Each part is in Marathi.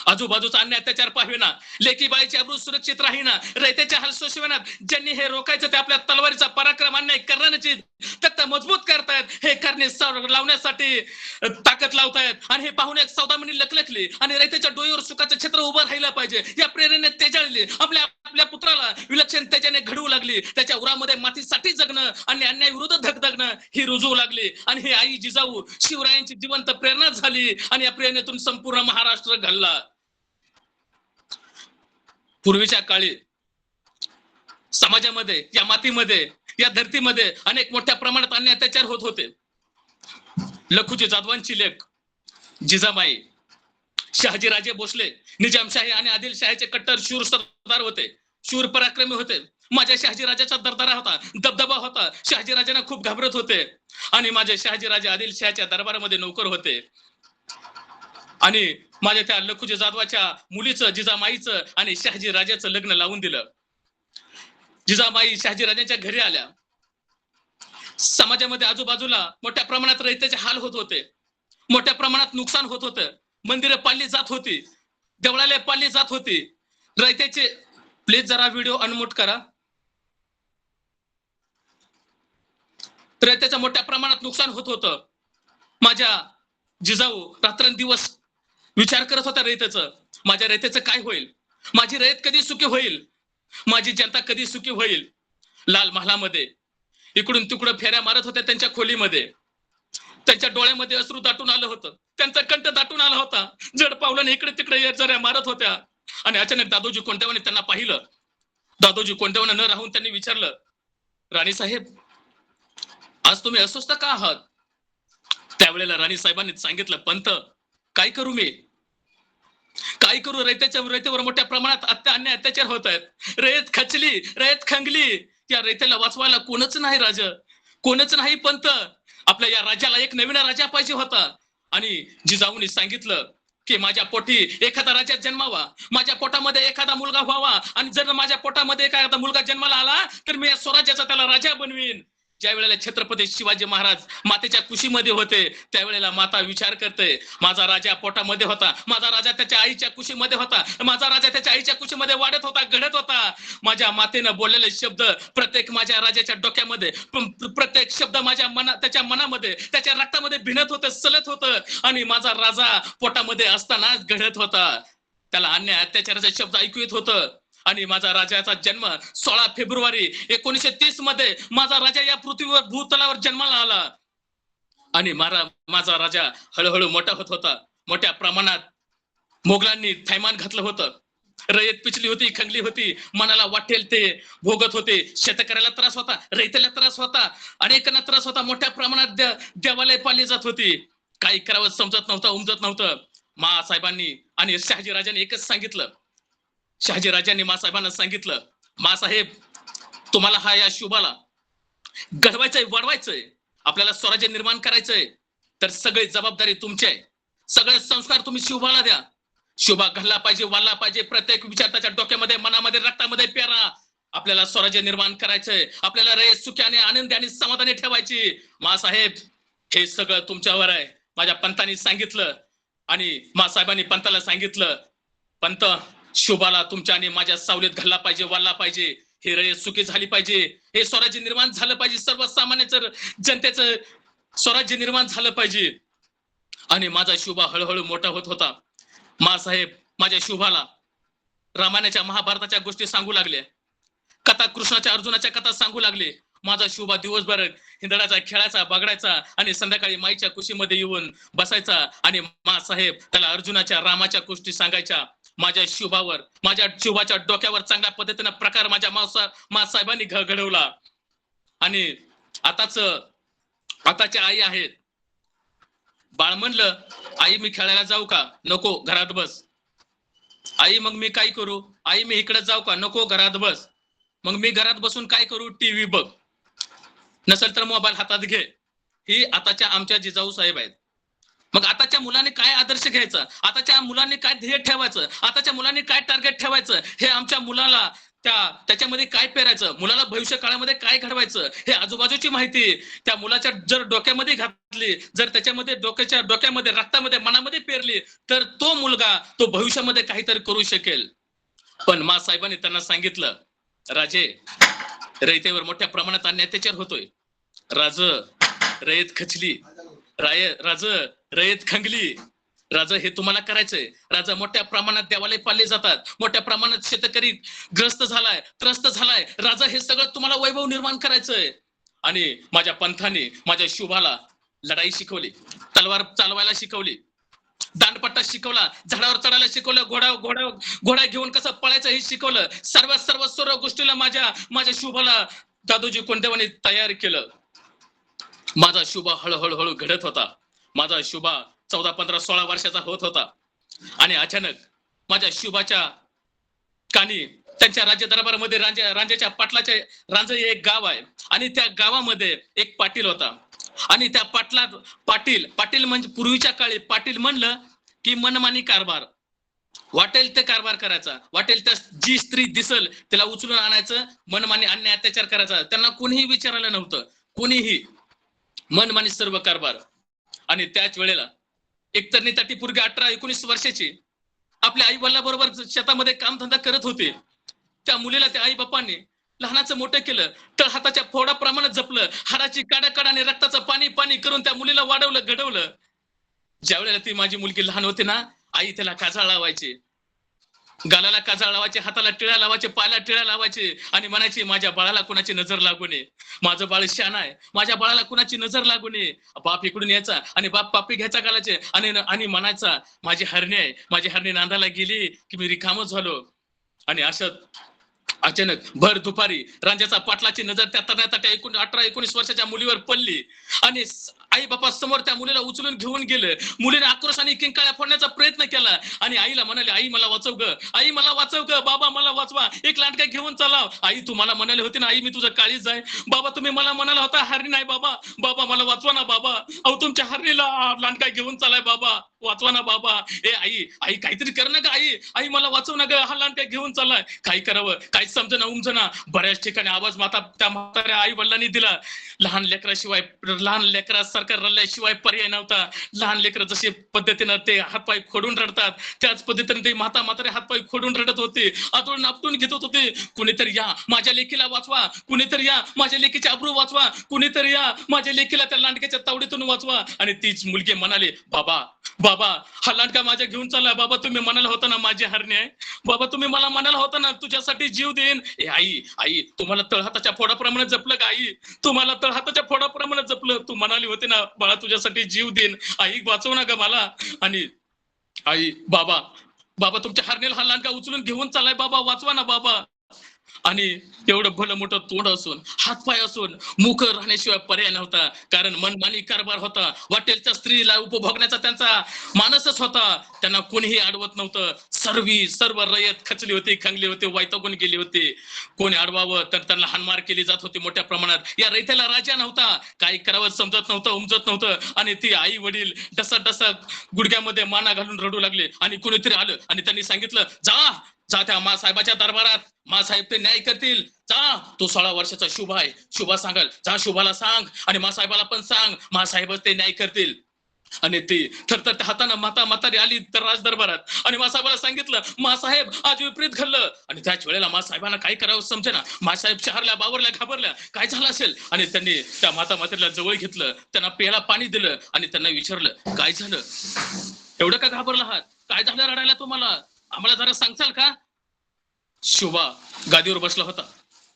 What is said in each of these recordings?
आजूबाजूचा अन्याय अत्याचार पाहिना, लेकी बाईची अब्रू सुरक्षित राहीना, रयतेच्या हाल सोसविनात ज्यांनी हे रोखायचं ते आपल्या तलवारीचा पराक्रम अन्याय करण्याची तक्त मजबूत करतायत, हे करणे लावण्यासाठी ताकद लावतायत. आणि हे पाहून एक सौदामिनी लखलखली आणि रयतेच्या डोईवर सुखाचं छत्र उभं राहिलं पाहिजे या प्रेरणेने तेजाळली. आपल्या पुत्राला विलक्षण तेजाने घडवू लागली. त्याच्या उरामध्ये मातीसाठी जगणं आणि अन्याय विरुद्ध धगधगणं ही रुजवू लागली. आणि ही आई जिजाऊ शिवरायांची जिवंत प्रेरणा झाली आणि या प्रेरणेतून संपूर्ण महाराष्ट्र घडला. पूर्वीच्या काळी समाजामध्ये, या मातीमध्ये, या धरतीमध्ये अनेक मोठ्या प्रमाणात अन्याय अत्याचार होत होते. लखुजी जाधवांची लेक जिजाबाई, शहाजीराजे भोसले निजामशाही आणि आदिलशाहीचे कट्टर शूर सरदार होते, शूर पराक्रमी होते. माझ्या शहाजीराजाचा दरदरा होता, दबदबा होता. शहाजीराजांना खूप घाबरत होते आणि माझे शहाजीराजे आदिलशाहीच्या दरबारामध्ये नोकर होते. आणि माझ्या त्या लखुजी जाधवाच्या मुलीचं, जिजामाईचं आणि शहाजीराजाचं लग्न लावून दिलं. जिजाबाई शहाजीराजांच्या घरी आल्या. समाजामध्ये आजूबाजूला मोठ्या प्रमाणात रयतेचे हाल होत होते, मोठ्या प्रमाणात नुकसान होत होतं. मंदिरं पाळली जात होती, देवळालय पाळली जात होती. रयतेचे, प्लीज जरा व्हिडिओ अनम्यूट करा. रयतेचं मोठ्या प्रमाणात नुकसान होत होतं. माझ्या जिजाऊ रात्रंदिवस विचार करत होता रयतेचं. माझ्या रयतेचं काय होईल, माझी रयत कधी सुखी होईल, माझी जनता कधी सुखी होईल. लाल महालामध्ये इकडून तिकडं फेऱ्या मारत होत्या त्यांच्या खोलीमध्ये. त्यांच्या डोळ्यामध्ये अश्रू दाटून आलं होतं, त्यांचा कंठ दाटून आला होता. जड पावलाने इकडे तिकडे जऱ्या मारत होत्या. आणि अचानक दादोजी कोंडदेवाने त्यांना पाहिलं. दादोजी कोंडदेवाने न राहून त्यांनी विचारलं, राणी साहेब, आज तुम्ही अस्वस्थ का आहात? त्यावेळेला राणी साहेबांनी सांगितलं, पंत, काय करू मी, काय करू? रयतेवर मोठ्या प्रमाणात अन्याय अत्याचार होत आहेत. रयत खचली, रयत खंगली. या रयतेला वाचवायला कोणच नाही राज, कोणच नाही पंत. आपल्या या राज्याला एक नवीन राजा पाहिजे होता. आणि जिजाऊंनी सांगितलं की माझ्या पोटी एखादा राजा जन्मावा, माझ्या पोटामध्ये एखादा मुलगा व्हावा. आणि जर माझ्या पोटामध्ये एखादा मुलगा जन्माला आला तर मी या स्वराज्याचा त्याला राजा बनवीन. ज्या वेळेला छत्रपती शिवाजी महाराज मातेच्या कुशीमध्ये होते, त्यावेळेला माता विचार करते, माझा राजा पोटामध्ये होता, माझा राजा त्याच्या आईच्या कुशीमध्ये होता, माझा राजा त्याच्या आईच्या कुशीमध्ये वाढत होता, घडत होता. माझ्या मातेनं बोललेले शब्द प्रत्येक माझ्या राजाच्या डोक्यामध्ये, प्रत्येक शब्द माझ्या त्याच्या मनामध्ये, त्याच्या रक्तामध्ये भिनत होतं, सलत होतं. आणि माझा राजा पोटामध्ये असतानाच घडत होता. त्याला अन्याय अत्याचाराचे शब्द ऐकू येत होतं. आणि माझा राजाचा जन्म 16 फेब्रुवारी 1930 मध्ये माझा राजा या पृथ्वीवर भूतलावर जन्माला आला. आणि माझा राजा हळूहळू मोठा होत होता. मोठ्या प्रमाणात मोगलांनी थैमान घातलं होतं. रयत पिचली होती, खंगली होती, मनाला वाटेल ते भोगत होते. शेतकऱ्याला त्रास होता, रयतेला त्रास होता, अनेकांना त्रास होता. मोठ्या प्रमाणात देवालय पाळली जात होती. काही करावं समजत नव्हतं, उमजत नव्हतं. मासाहेबांनी आणि शहाजीराजांनी एकच सांगितलं. शहाजीराजांनी मासाहेबांना सांगितलं, मासाहेब, तुम्हाला हा या शुभाला घडवायचंय, वाढवायचंय, आपल्याला स्वराज्य निर्माण करायचंय, तर सगळी जबाबदारी तुमची आहे. सगळे संस्कार तुम्ही शिवबाला द्या. शिवबा घडला पाहिजे, वाढला पाहिजे. प्रत्येक विचार त्याच्या डोक्यामध्ये, मनामध्ये, रक्तामध्ये पेरा. आपल्याला स्वराज्य निर्माण करायचंय, आपल्याला रयत सुखाने, आनंदी आणि समाधानी ठेवायची. मासाहेब, हे सगळं तुमच्यावर आहे. माझ्या पंतांनी सांगितलं. आणि मासाहेबांनी पंताला सांगितलं, पंत, शुभाला तुमच्या आणि माझ्या सावलीत घालला पाहिजे, वाढला पाहिजे. हे रयत सुखी झाली पाहिजे, हे स्वराज्य निर्माण झालं पाहिजे, सर्वसामान्य जनतेचं स्वराज्य निर्माण झालं पाहिजे. आणि माझा शुभा हळूहळू मोठा होत होता. मासाहेब माझ्या शुभाला रामायणाच्या, महाभारताच्या गोष्टी सांगू लागले, कथा, कृष्णाच्या, अर्जुनाच्या कथा सांगू लागले. माझा शुभा दिवसभर हिंदडाचा, खेळाचा, बागडायचा आणि संध्याकाळी माईच्या कुशीमध्ये येऊन बसायचा. आणि मासाहेब त्याला अर्जुनाच्या, रामाच्या गोष्टी सांगायच्या. माझ्या शुभावर, माझ्या शुभाच्या डोक्यावर चांगल्या पद्धतीने प्रकार माझ्या मासाहेबांनी घडवला. आणि आताच्या आई आहेत. बाळ म्हणलं, आई मी खेळायला जाऊ का? नको, घरात बस. आई मग मी काय करू? आई मी इकडे जाऊ का? नको, घरात बस. मग मी घरात बसून काय करू? टीव्ही बघ, नसेल तर मोबाईल हातात घे. ही आताच्या आमच्या जिजाऊ साहेब आहेत. मग आताच्या मुलांनी काय आदर्श घ्यायचा, आताच्या मुलांनी काय ध्येय ठेवायचं, आताच्या मुलांनी काय टार्गेट ठेवायचं, हे आमच्या मुलाला त्याच्यामध्ये काय पेरायचं, मुलाला भविष्य काळामध्ये काय घडवायचं, हे आजूबाजूची माहिती त्या मुलाच्या जर डोक्यामध्ये घातली, जर त्याच्यामध्ये डोक्यामध्ये रक्तामध्ये मनामध्ये पेरली, तर तो मुलगा तो भविष्यामध्ये काहीतरी करू शकेल. पण साहेबांनी त्यांना सांगितलं, राजे, रयतेवर मोठ्या प्रमाणात अन्याय अत्याचार होतोय. राज, रयत खचली, राज, रयत खंगली. राजा, हे तुम्हाला करायचंय. राजा, मोठ्या प्रमाणात देवालय पाळले जातात, मोठ्या प्रमाणात शेतकरी त्रस्त झालाय. राजा, हे सगळं तुम्हाला वैभव निर्माण करायचंय. आणि माझ्या पंथाने माझ्या शुभाला लढाई शिकवली, तलवार चालवायला शिकवली, दांडपट्टा शिकवला, झाडावर चढायला शिकवलं, घोडा घेऊन कसं पळायचं हे शिकवलं. सर्व गोष्टीला माझ्या शुभाला दादोजी कोंडदेवाने तयार केलं. माझा शुभा हळूहळू घडत होता. माझा शुभा 14, 15, 16 वर्षाचा होत होता. आणि अचानक माझ्या शुभाच्या कानी त्यांच्या राज्य दरबारामध्ये रांजाच्या पाटलाचे रांज हे एक गाव आहे, आणि त्या गावामध्ये एक पाटील होता. आणि त्या पाटील म्हणजे पूर्वीच्या काळी पाटील म्हणलं की मनमानी कारभार, वाटेल ते कारभार करायचा, वाटेल त्या जी स्त्री दिसल त्याला उचलून आणायचं, मनमानी अन्याय अत्याचार करायचा. त्यांना कोणीही विचारायला नव्हतं, कोणीही, मनमानी सर्व कारभार. आणि त्याच वेळेला एक तरुणी पोरगी 18-19 वर्षाची आपल्या आई वडिलांबरोबर शेतामध्ये कामधंदा करत होते. त्या मुलीला त्या आई बापांनी लहानाचं मोठं केलं, तर हाताच्या फोडाप्रमाणे जपलं, हाडाची काढा आणि रक्ताचं पाणी करून त्या मुलीला वाढवलं, घडवलं. ज्या वेळेला ती माझी मुलगी लहान होती ना, आई त्याला काजळ लावायची, गालाला काजळ लावायचे, हाताला टिळा लावायचे, पायाला टिळा लावायचे, आणि म्हणायची, माझ्या बाळाला कुणाची नजर लागू नये, माझं बाळ शान आहे, माझ्या बाळाला कुणाची नजर लागू नये. बाप इकडून यायचा आणि बाप पापी घ्यायचा घालायचे, आणि म्हणायचा, माझी हरणी आहे, माझी हरणी नांदाला गेली की मी रिकामच झालो. आणि असं अचानक भर दुपारी रांजाचा पाटलाची नजर त्या तरण्यासाठी 18-19 वर्षाच्या मुलीवर पडली, आणि आई बापा समोर त्या मुलीला उचलून घेऊन गेले. मुलीने आक्रोशाने किंकाळ्या फोडण्याचा प्रयत्न केला, आणि आईला म्हणाले, आई मला वाचव ग, आई मला वाचव ग, बाबा मला वाचवा, एक लांडका घेऊन चलाव. आई, तुम्हाला म्हणाले होते ना, आई मी तुझं काळीज आहे. बाबा, तुम्ही मला म्हणाला होता हरणी नाही, बाबा मला वाचवा ना बाबा, अहो तुमच्या हरणीला लांडका घेऊन चलाय बाबा, वाचवा ना बाबा. ए आई काहीतरी कर ना ग, आई मला वाचव ना ग, हा लांडका घेऊन चाललाय. काय करावं, काही समजना उमजना. बऱ्याच ठिकाणी आवाज त्या म्हाताऱ्या आई वडिलांनी दिला. लहान लेकरासारखा रडल्याशिवाय पर्याय नव्हता. लहान लेकर जसे पद्धतीनं ते हातपाय खोडून रडतात, त्याच पद्धतीने ते म्हातारे हातपाय खोडून रडत होते, आतून आपटून घेत होते. कुणीतरी या, माझ्या लेकीला वाचवा, कुणीतरी या, माझ्या लेकीचे अब्रू वाचवा, कुणीतरी या, माझ्या लेकीला त्या लांडक्याच्या तावडीतून वाचवा. आणि तीच मुलगी म्हणाली, बाबा हा लांडका माझ्या घेऊन चालला, बाबा तुम्ही म्हणाला होता ना माझी हरणी आहे, बाबा तुम्ही मला म्हणाला होता ना तुझ्यासाठी जीव देईन. ए आई तुम्हाला तळहाताच्या फोडाप्रमाणे जपलं का आई, तुम्हाला तळहाताच्या फोडाप्रमाणे जपलं, तू म्हणाली होती ना बाळा तुझ्यासाठी जीव देईन, आई वाचव ना ग मला. आणि आई, बाबा तुमच्या हरणीला हा लांडका उचलून घेऊन चाललाय, बाबा वाचवा ना बाबा. आणि एवढं भलं मोठं तोंड असून, हातपाय असून, मुख राहण्याशिवाय पर्याय नव्हता, कारण मनमानी कारभार होता. वाटेल त्या स्त्रीला उपभोगण्याचा त्यांचा मानसच होता. त्यांना कोणीही अडवत नव्हतं. सर्व रयत खचली होती, खंगली होती, वैतागून गेली होती. कोणी अडवावं तर त्यांना हाणमार केली जात होती मोठ्या प्रमाणात. या रयतेला राजा नव्हता, काही करावं समजत नव्हतं, उमजत नव्हतं. आणि ती आई वडील डसा गुडघ्यामध्ये माना घालून रडू लागले. आणि कोणीतरी आलं आणि त्यांनी सांगितलं, जा त्या मासाहेबाच्या दरबारात, मासाहेब ते न्याय करतील. जा, तो 16 वर्षाचा शुभा आहे, शुभा सांगाल, जा शुभाला सांग, आणि मासाहेबाला पण सांग, मासाहेब ते न्याय करतील. आणि ती थरथर हाताने म्हातारी आली तर राज दरबारात, आणि मासाहेबाला सांगितलं, मासाहेब आज विपरीत घडलं. आणि त्याच वेळेला मासाहेबांना काय करावं समजेना. मासाहेब शहरल्या, बावरल्या, घाबरल्या, काय झालं असेल. आणि त्यांनी त्या म्हातारीला जवळ घेतलं, त्यांना प्यायला पाणी दिलं, आणि त्यांना विचारलं, काय झालं, एवढं का घाबरला आहात, काय झालं रडायला तुम्हाला, आम्हाला जरा सांगचाल का. शुभा गादीवर बसला होता,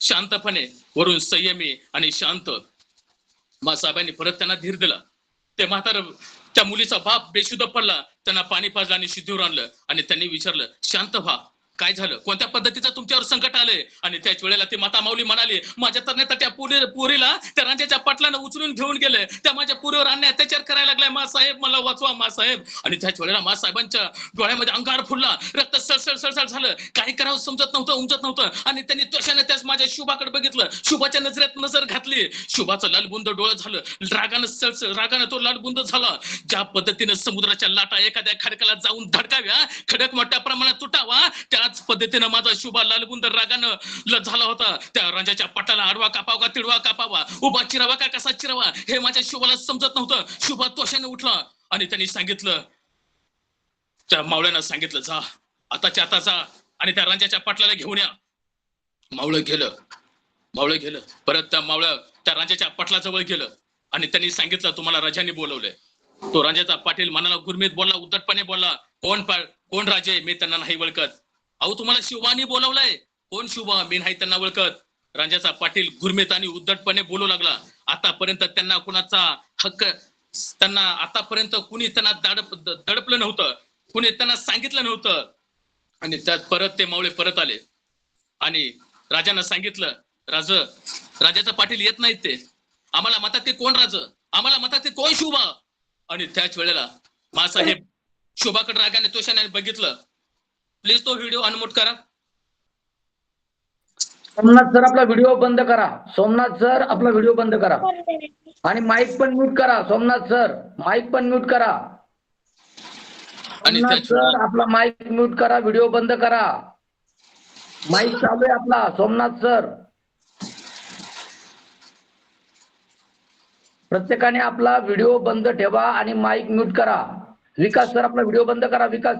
शांतपणे, वरून संयमी आणि शांत. मासाहेबांनी परत त्यांना धीर दिला. ते त्या मुलीचा बाप बेशुद्ध पडला, त्यांना पाणी पाजलं आणि शुद्धीवर आणलं. आणि त्यांनी विचारलं, शांत व्हा, काय झालं, कोणत्या पद्धतीचं तुमच्यावर संकट आलंय. आणि त्याच वेळेला ती माता माऊली म्हणाली, माझ्या तरण्यात त्या पोरीला त्या रांजाच्या पाटलानं उचलून घेऊन गेले, त्या माझ्या पोरीवर अन्याय अत्याचार करायला लागलाय, मासाहेब मला वाचवा मासाहेब. आणि त्याच वेळेला मासाहेबांच्या डोळ्यामध्ये अंगार फुटला, रक्त सळसळ झालं, काही करावं समजत नव्हतं, उमजत नव्हतं. आणि त्यांनी त्वशाने त्याच माझ्या शुभाकडे बघितलं, शुभाच्या नजरेत नजर घातली. शुभाचं लालबुंद डोळं झालं, रागानं तो लालबुंद झाला. ज्या पद्धतीने समुद्राच्या लाटा एखाद्या खडकाला जाऊन धडकाव्या, खडक मोठ्या प्रमाणात तुटावा, त्याच पद्धतीनं माझा शुभा लालबुंद रागानं झाला होता. त्या राजाच्या पाटाला आडवा कापावा का तिडवा कापावा, उभा चिरावा का कसा चिरावा हे माझ्या शुभाला समजत नव्हतं. शुभा तोशाने उठला आणि त्यांनी सांगितलं, त्या मावळ्यानं सांगितलं, जा आताच्या आता जा आणि त्या राजाच्या पाटलाला घेऊन या. मावळं गेलं. परत त्या मावळं त्या राजाच्या पाटलाजवळ गेलं आणि त्यांनी सांगितलं, तुम्हाला राजांनी बोलवलंय. तो राजाचा पाटील मनाला गुरमीत बोलला, उद्धटपणे बोलला, कोण राजे, मी त्यांना नाही ओळखत. अहो तुम्हाला शिवानी बोलवलंय. कोण शुभा, मी नाही त्यांना ओळखत. राजाचा पाटील गुरमीत आणि उद्धटपणे बोलू लागला. आतापर्यंत त्यांना कुणाचा हक्क, त्यांना आतापर्यंत कुणी त्यांना दडपलं नव्हतं, कुणी त्यांना सांगितलं नव्हतं. आणि त्यात परत ते मावळे परत आले आणि राजानं सांगितलं, राजाचा पाटील येत नाहीत, ते आम्हाला म्हणतात ते कोण राज, आम्हाला म्हणतात ते कोण शुभा. आणि त्याच वेळेला मासाहेब शुभाकडे रागाने तोशाने बघितलं. प्लीज तो व्हिडिओ अनम्यूट करा. सोमनाथ सर आपला व्हिडिओ बंद करा. सोमनाथ सर आपला व्हिडिओ बंद करा आणि माईक पण म्यूट करा. सोमनाथ सर माईक पण म्यूट करा. सोमनाथ सर आपला माईक म्यूट करा, व्हिडिओ बंद करा. माईक चालू आहे आपला. सोमनाथ सर, प्रत्येकाने आपला व्हिडिओ बंद ठेवा आणि माईक म्यूट करा. विकास सर आपला व्हिडिओ बंद करा. विकास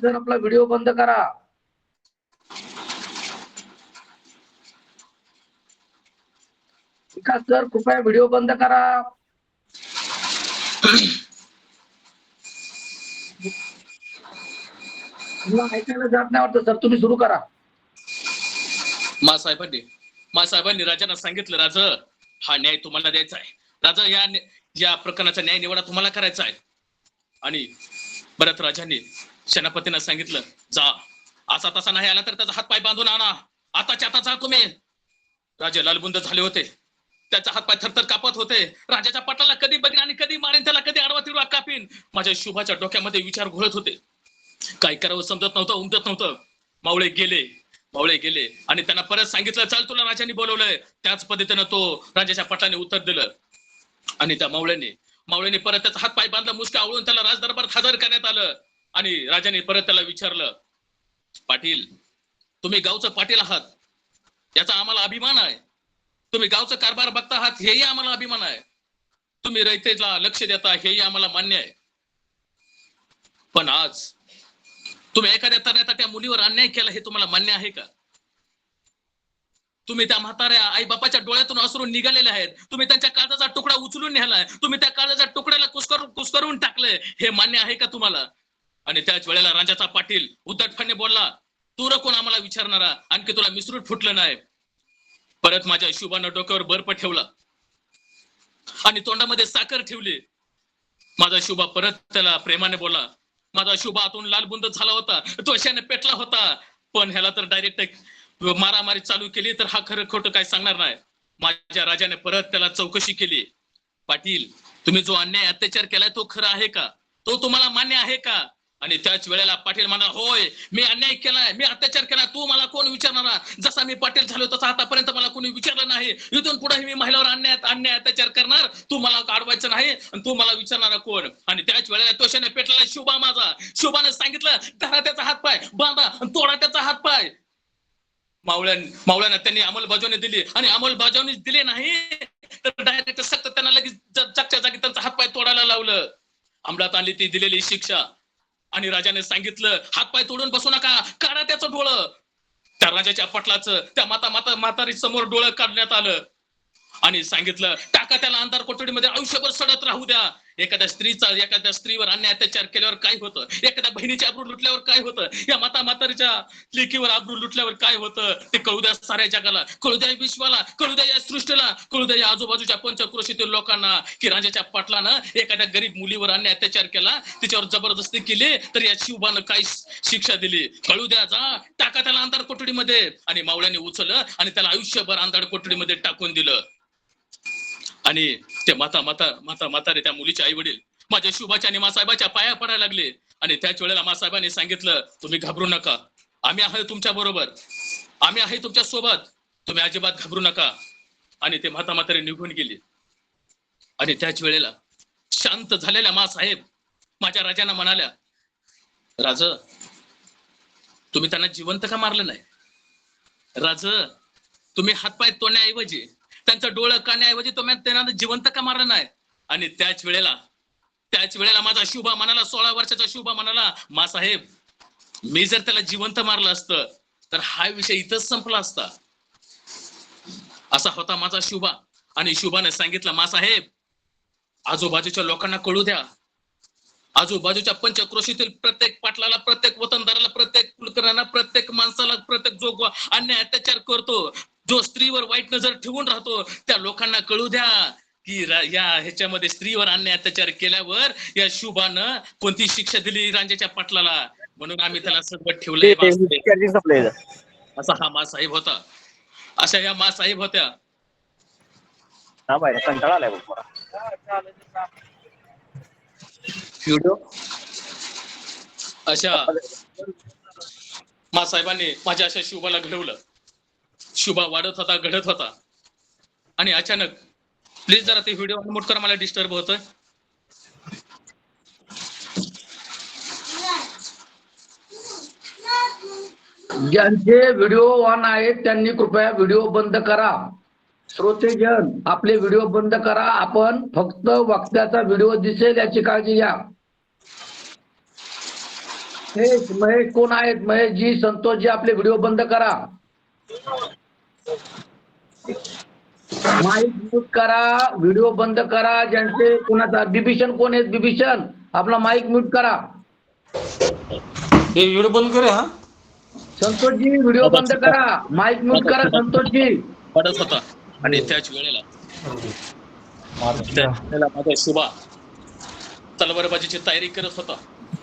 सर आपला व्हिडिओ बंद करा. विकास सर कृपया व्हिडिओ बंद करा. ऐकायला जात नाही वाटतं सर, तुम्ही सुरू करा. मासाहेबांनी राजांना सांगितलं, राज हा न्याय तुम्हाला द्यायचा आहे. राजा या प्रकरणाचा न्याय निवाडा तुम्हाला करायचा आहे. आणि भरत राजांनी सेनापतींना सांगितलं, जा असा तसा नाही आला तर त्याचा हातपाय बांधून आणा. आताच्या आता जा तुम्ही. राजे लालबुंद झाले होते, त्याचा हातपाय थरथर कापत होते. राजाच्या पाटाला कधी बघेन आणि कधी मारेन, त्याला कधी आडवा तिडवा कापीन. माझ्या शुभाच्या डोक्यामध्ये विचार घोळत होते. काय करावं समजत नव्हतं, उमजत नव्हतं. मावळे गेले आणि त्यांना परत सांगितलं, चल तुला राजांनी बोलवलंय. त्याच पद्धतीनं तो राजाच्या पाटलाने उत्तर दिलं. आणि त्या मावळ्याने परत त्याचा हातपाय बांधला, मुसका आवळून त्याला राजदरबारात हजर करण्यात आलं. आणि राजाने परत त्याला विचारलं, पाटील तुम्ही गावचं पाटील आहात, याचा आम्हाला अभिमान आहे. तुम्ही गावचं कारभार बघता आहात, हेही आम्हाला अभिमान आहे. तुम्ही रयतेला लक्ष देता, हेही आम्हाला मान्य आहे. पण आज तुम्ही एखाद्या तऱ्हेचा त्या मुलीवर अन्याय केला, हे तुम्हाला मान्य आहे का? तुम्ही त्या म्हाताऱ्या आई बापाच्या डोळ्यातून असरून निघालेले आहेत. तुम्ही त्यांच्या काळजाचा तुकडा उचलून नेलाय. तुम्ही त्या काळजाच्या तुकड्याला कुस्करून टाकलंय, हे मान्य आहे का तुम्हाला? आणि त्याच वेळेला राजाचा पाटील उद्धटपणे बोलला, तू कोण आम्हाला विचारणारा, आणखी तुला मिसरूट फुटलं नाही. परत माझ्या शुभानं डोक्यावर बर्फ ठेवला आणि तोंडामध्ये साखर ठेवली. माझा शुभा परत त्याला प्रेमाने बोलला. माझा शुभा आतून लालबुंद झाला होता, त्वशाने पेटला होता. पण ह्याला तर डायरेक्ट मारामारी चालू केली तर हा खरं खोटं काय सांगणार नाही. माझ्या राजाने परत त्याला चौकशी केली. पाटील तुम्ही जो अन्याय अत्याचार केलाय तो खरा आहे का? तो तुम्हाला मान्य आहे का? आणि त्याच वेळेला पाटील म्हणा, होय मी अन्याय केलाय, मी अत्याचार केलाय. तू मला कोण विचारणारा? जसा मी पाटील झालो तसा आतापर्यंत मला कोणी विचारलं नाही. इथून पुढे मी महिलावर अन्याय अत्याचार करणार. तू मला अडवायचं नाही आणि तू मला विचारणारा कोण? आणि त्याच वेळेला तोशाने पेटलेला शुभा माझा. शुभाने सांगितलं, धरा त्याचा हातपाय, बांधा आणि तोडा त्याचा हातपाय. मावळ्यांना त्यांनी अंमलबजावणी दिली आणि अंमलबजावणी दिली नाही तर डायरेक्ट सक्त त्यांना लगेच जागच्या जागी त्यांचा हातपाय तोडायला लावलं. अंमलात आणली ती दिलेली शिक्षा. आणि राजाने सांगितलं, हातपाय तोडून बसू नका, काढा त्याचं डोळं. त्या राजाच्या पटलाचं त्या म्हातारी समोर डोळं काढण्यात आलं आणि सांगितलं, टाका त्याला अंधार कोठडीमध्ये, आयुष्यभर सडत राहू द्या. एखाद्या स्त्रीवर अन्याय अत्याचार केल्यावर काय होतं, एखाद्या बहिणीची आबरू लुटल्यावर काय होतं, या म्हातारीच्या लेकीवर आबरू लुटल्यावर काय होतं, ते कळू द्या साऱ्या जगाला, कळू द्या विश्वाला, कळू द्या या सृष्टीला, कळू द्या या आजूबाजूच्या पंचक्रोशीतील लोकांना की राजाच्या पाटलानं एखाद्या गरीब मुलीवर अन्याय अत्याचार केला, तिच्यावर जबरदस्ती केली तर या शिवबानं काय शिक्षा दिली. कळू द्या, जा टाका त्याला अंधार कोठडीमध्ये. आणि मावळ्याने उचललं आणि त्याला आयुष्यभर अंधार कोठडीमध्ये टाकून दिलं. आणि ते म्हातारे त्या मुलीचे आई वडील माझ्या शुभाच्या आणि मासाहेबाच्या पाया पडायला लागले. आणि त्याच वेळेला मासाहेबांनी सांगितलं, तुम्ही घाबरू नका, आम्ही आहे तुमच्या बरोबर, आम्ही आहे तुमच्या सोबत, तुम्ही अजिबात घाबरू नका. आणि ते म्हातारे निघून गेले. आणि त्याच वेळेला शांत झालेल्या मासाहेब माझ्या राजांना म्हणाल्या, राज, तुम्ही त्यांना जिवंत का मारलं नाही? राज, तुम्ही हातपाय तोडण्याऐवजी, त्यांचं डोळं काढण्याऐवजी तुम्ही त्यांना जिवंत का मारलं नाही? आणि त्याच वेळेला माझा शुभा म्हणाला, 16 वर्षाचा शुभा म्हणाला, मा साहेब, मी जर त्याला जिवंत मारलं असतं तर हा विषय इथंच संपला असता. असा होता माझा शुभा. आणि शुभाने सांगितलं, मा साहेब, आजूबाजूच्या लोकांना कळू द्या, आजूबाजूच्या पंचक्रोशीतील प्रत्येक पाटलाला, प्रत्येक वतनदाराला, प्रत्येक कुलकर्ण्यांना, प्रत्येक माणसाला, प्रत्येक जो अन्याय अत्याचार करतो, जो स्त्रीवर वाईट नजर ठेवून राहतो, त्या लोकांना कळू द्या की या ह्याच्यामध्ये स्त्रीवर अन्याय अत्याचार केल्यावर या शुभानं कोणती शिक्षा दिली रांजेच्या पाटलाला, म्हणून आम्ही त्याला सगळं ठेवलंय. असा हा मासाहेब होता. अशा या मासाहेब होत्या. कंटाळा आलाय बघ. व्हिडिओ अशा मासाहेबांनी माझ्या अशा शुभाला घडवलं. शुभा वाढत होता, घडत होता, आणि अचानक, प्लीज जरा ते व्हिडिओ अनम्यूट करा, मला डिस्टर्ब होतोय. ज्यांचे व्हिडिओ ऑन आहेत त्यांनी कृपया व्हिडिओ बंद करा. श्रोतेजन, आपले व्हिडिओ बंद करा. आपण फक्त वक्त्याचा व्हिडिओ दिसेल याची काळजी घ्या. महेश कोण आहेत? महेशजी, संतोषजी, आपले व्हिडिओ बंद करा. माईक म्यूट करा, व्हिडिओ बंद करा. ज्यांचे कोणाचा, बिभीषण कोण आहेत? बिभीषण, आपला माईक म्यूट करा. हे व्हिडिओ बंद करा. हा, संतोषजी, व्हिडिओ बंद करा, माईक म्यूट करा. संतोषजी, पडत होता. आणि त्याच वेळेला माझा शुभा तलवारबाजीची तयारी करत होता.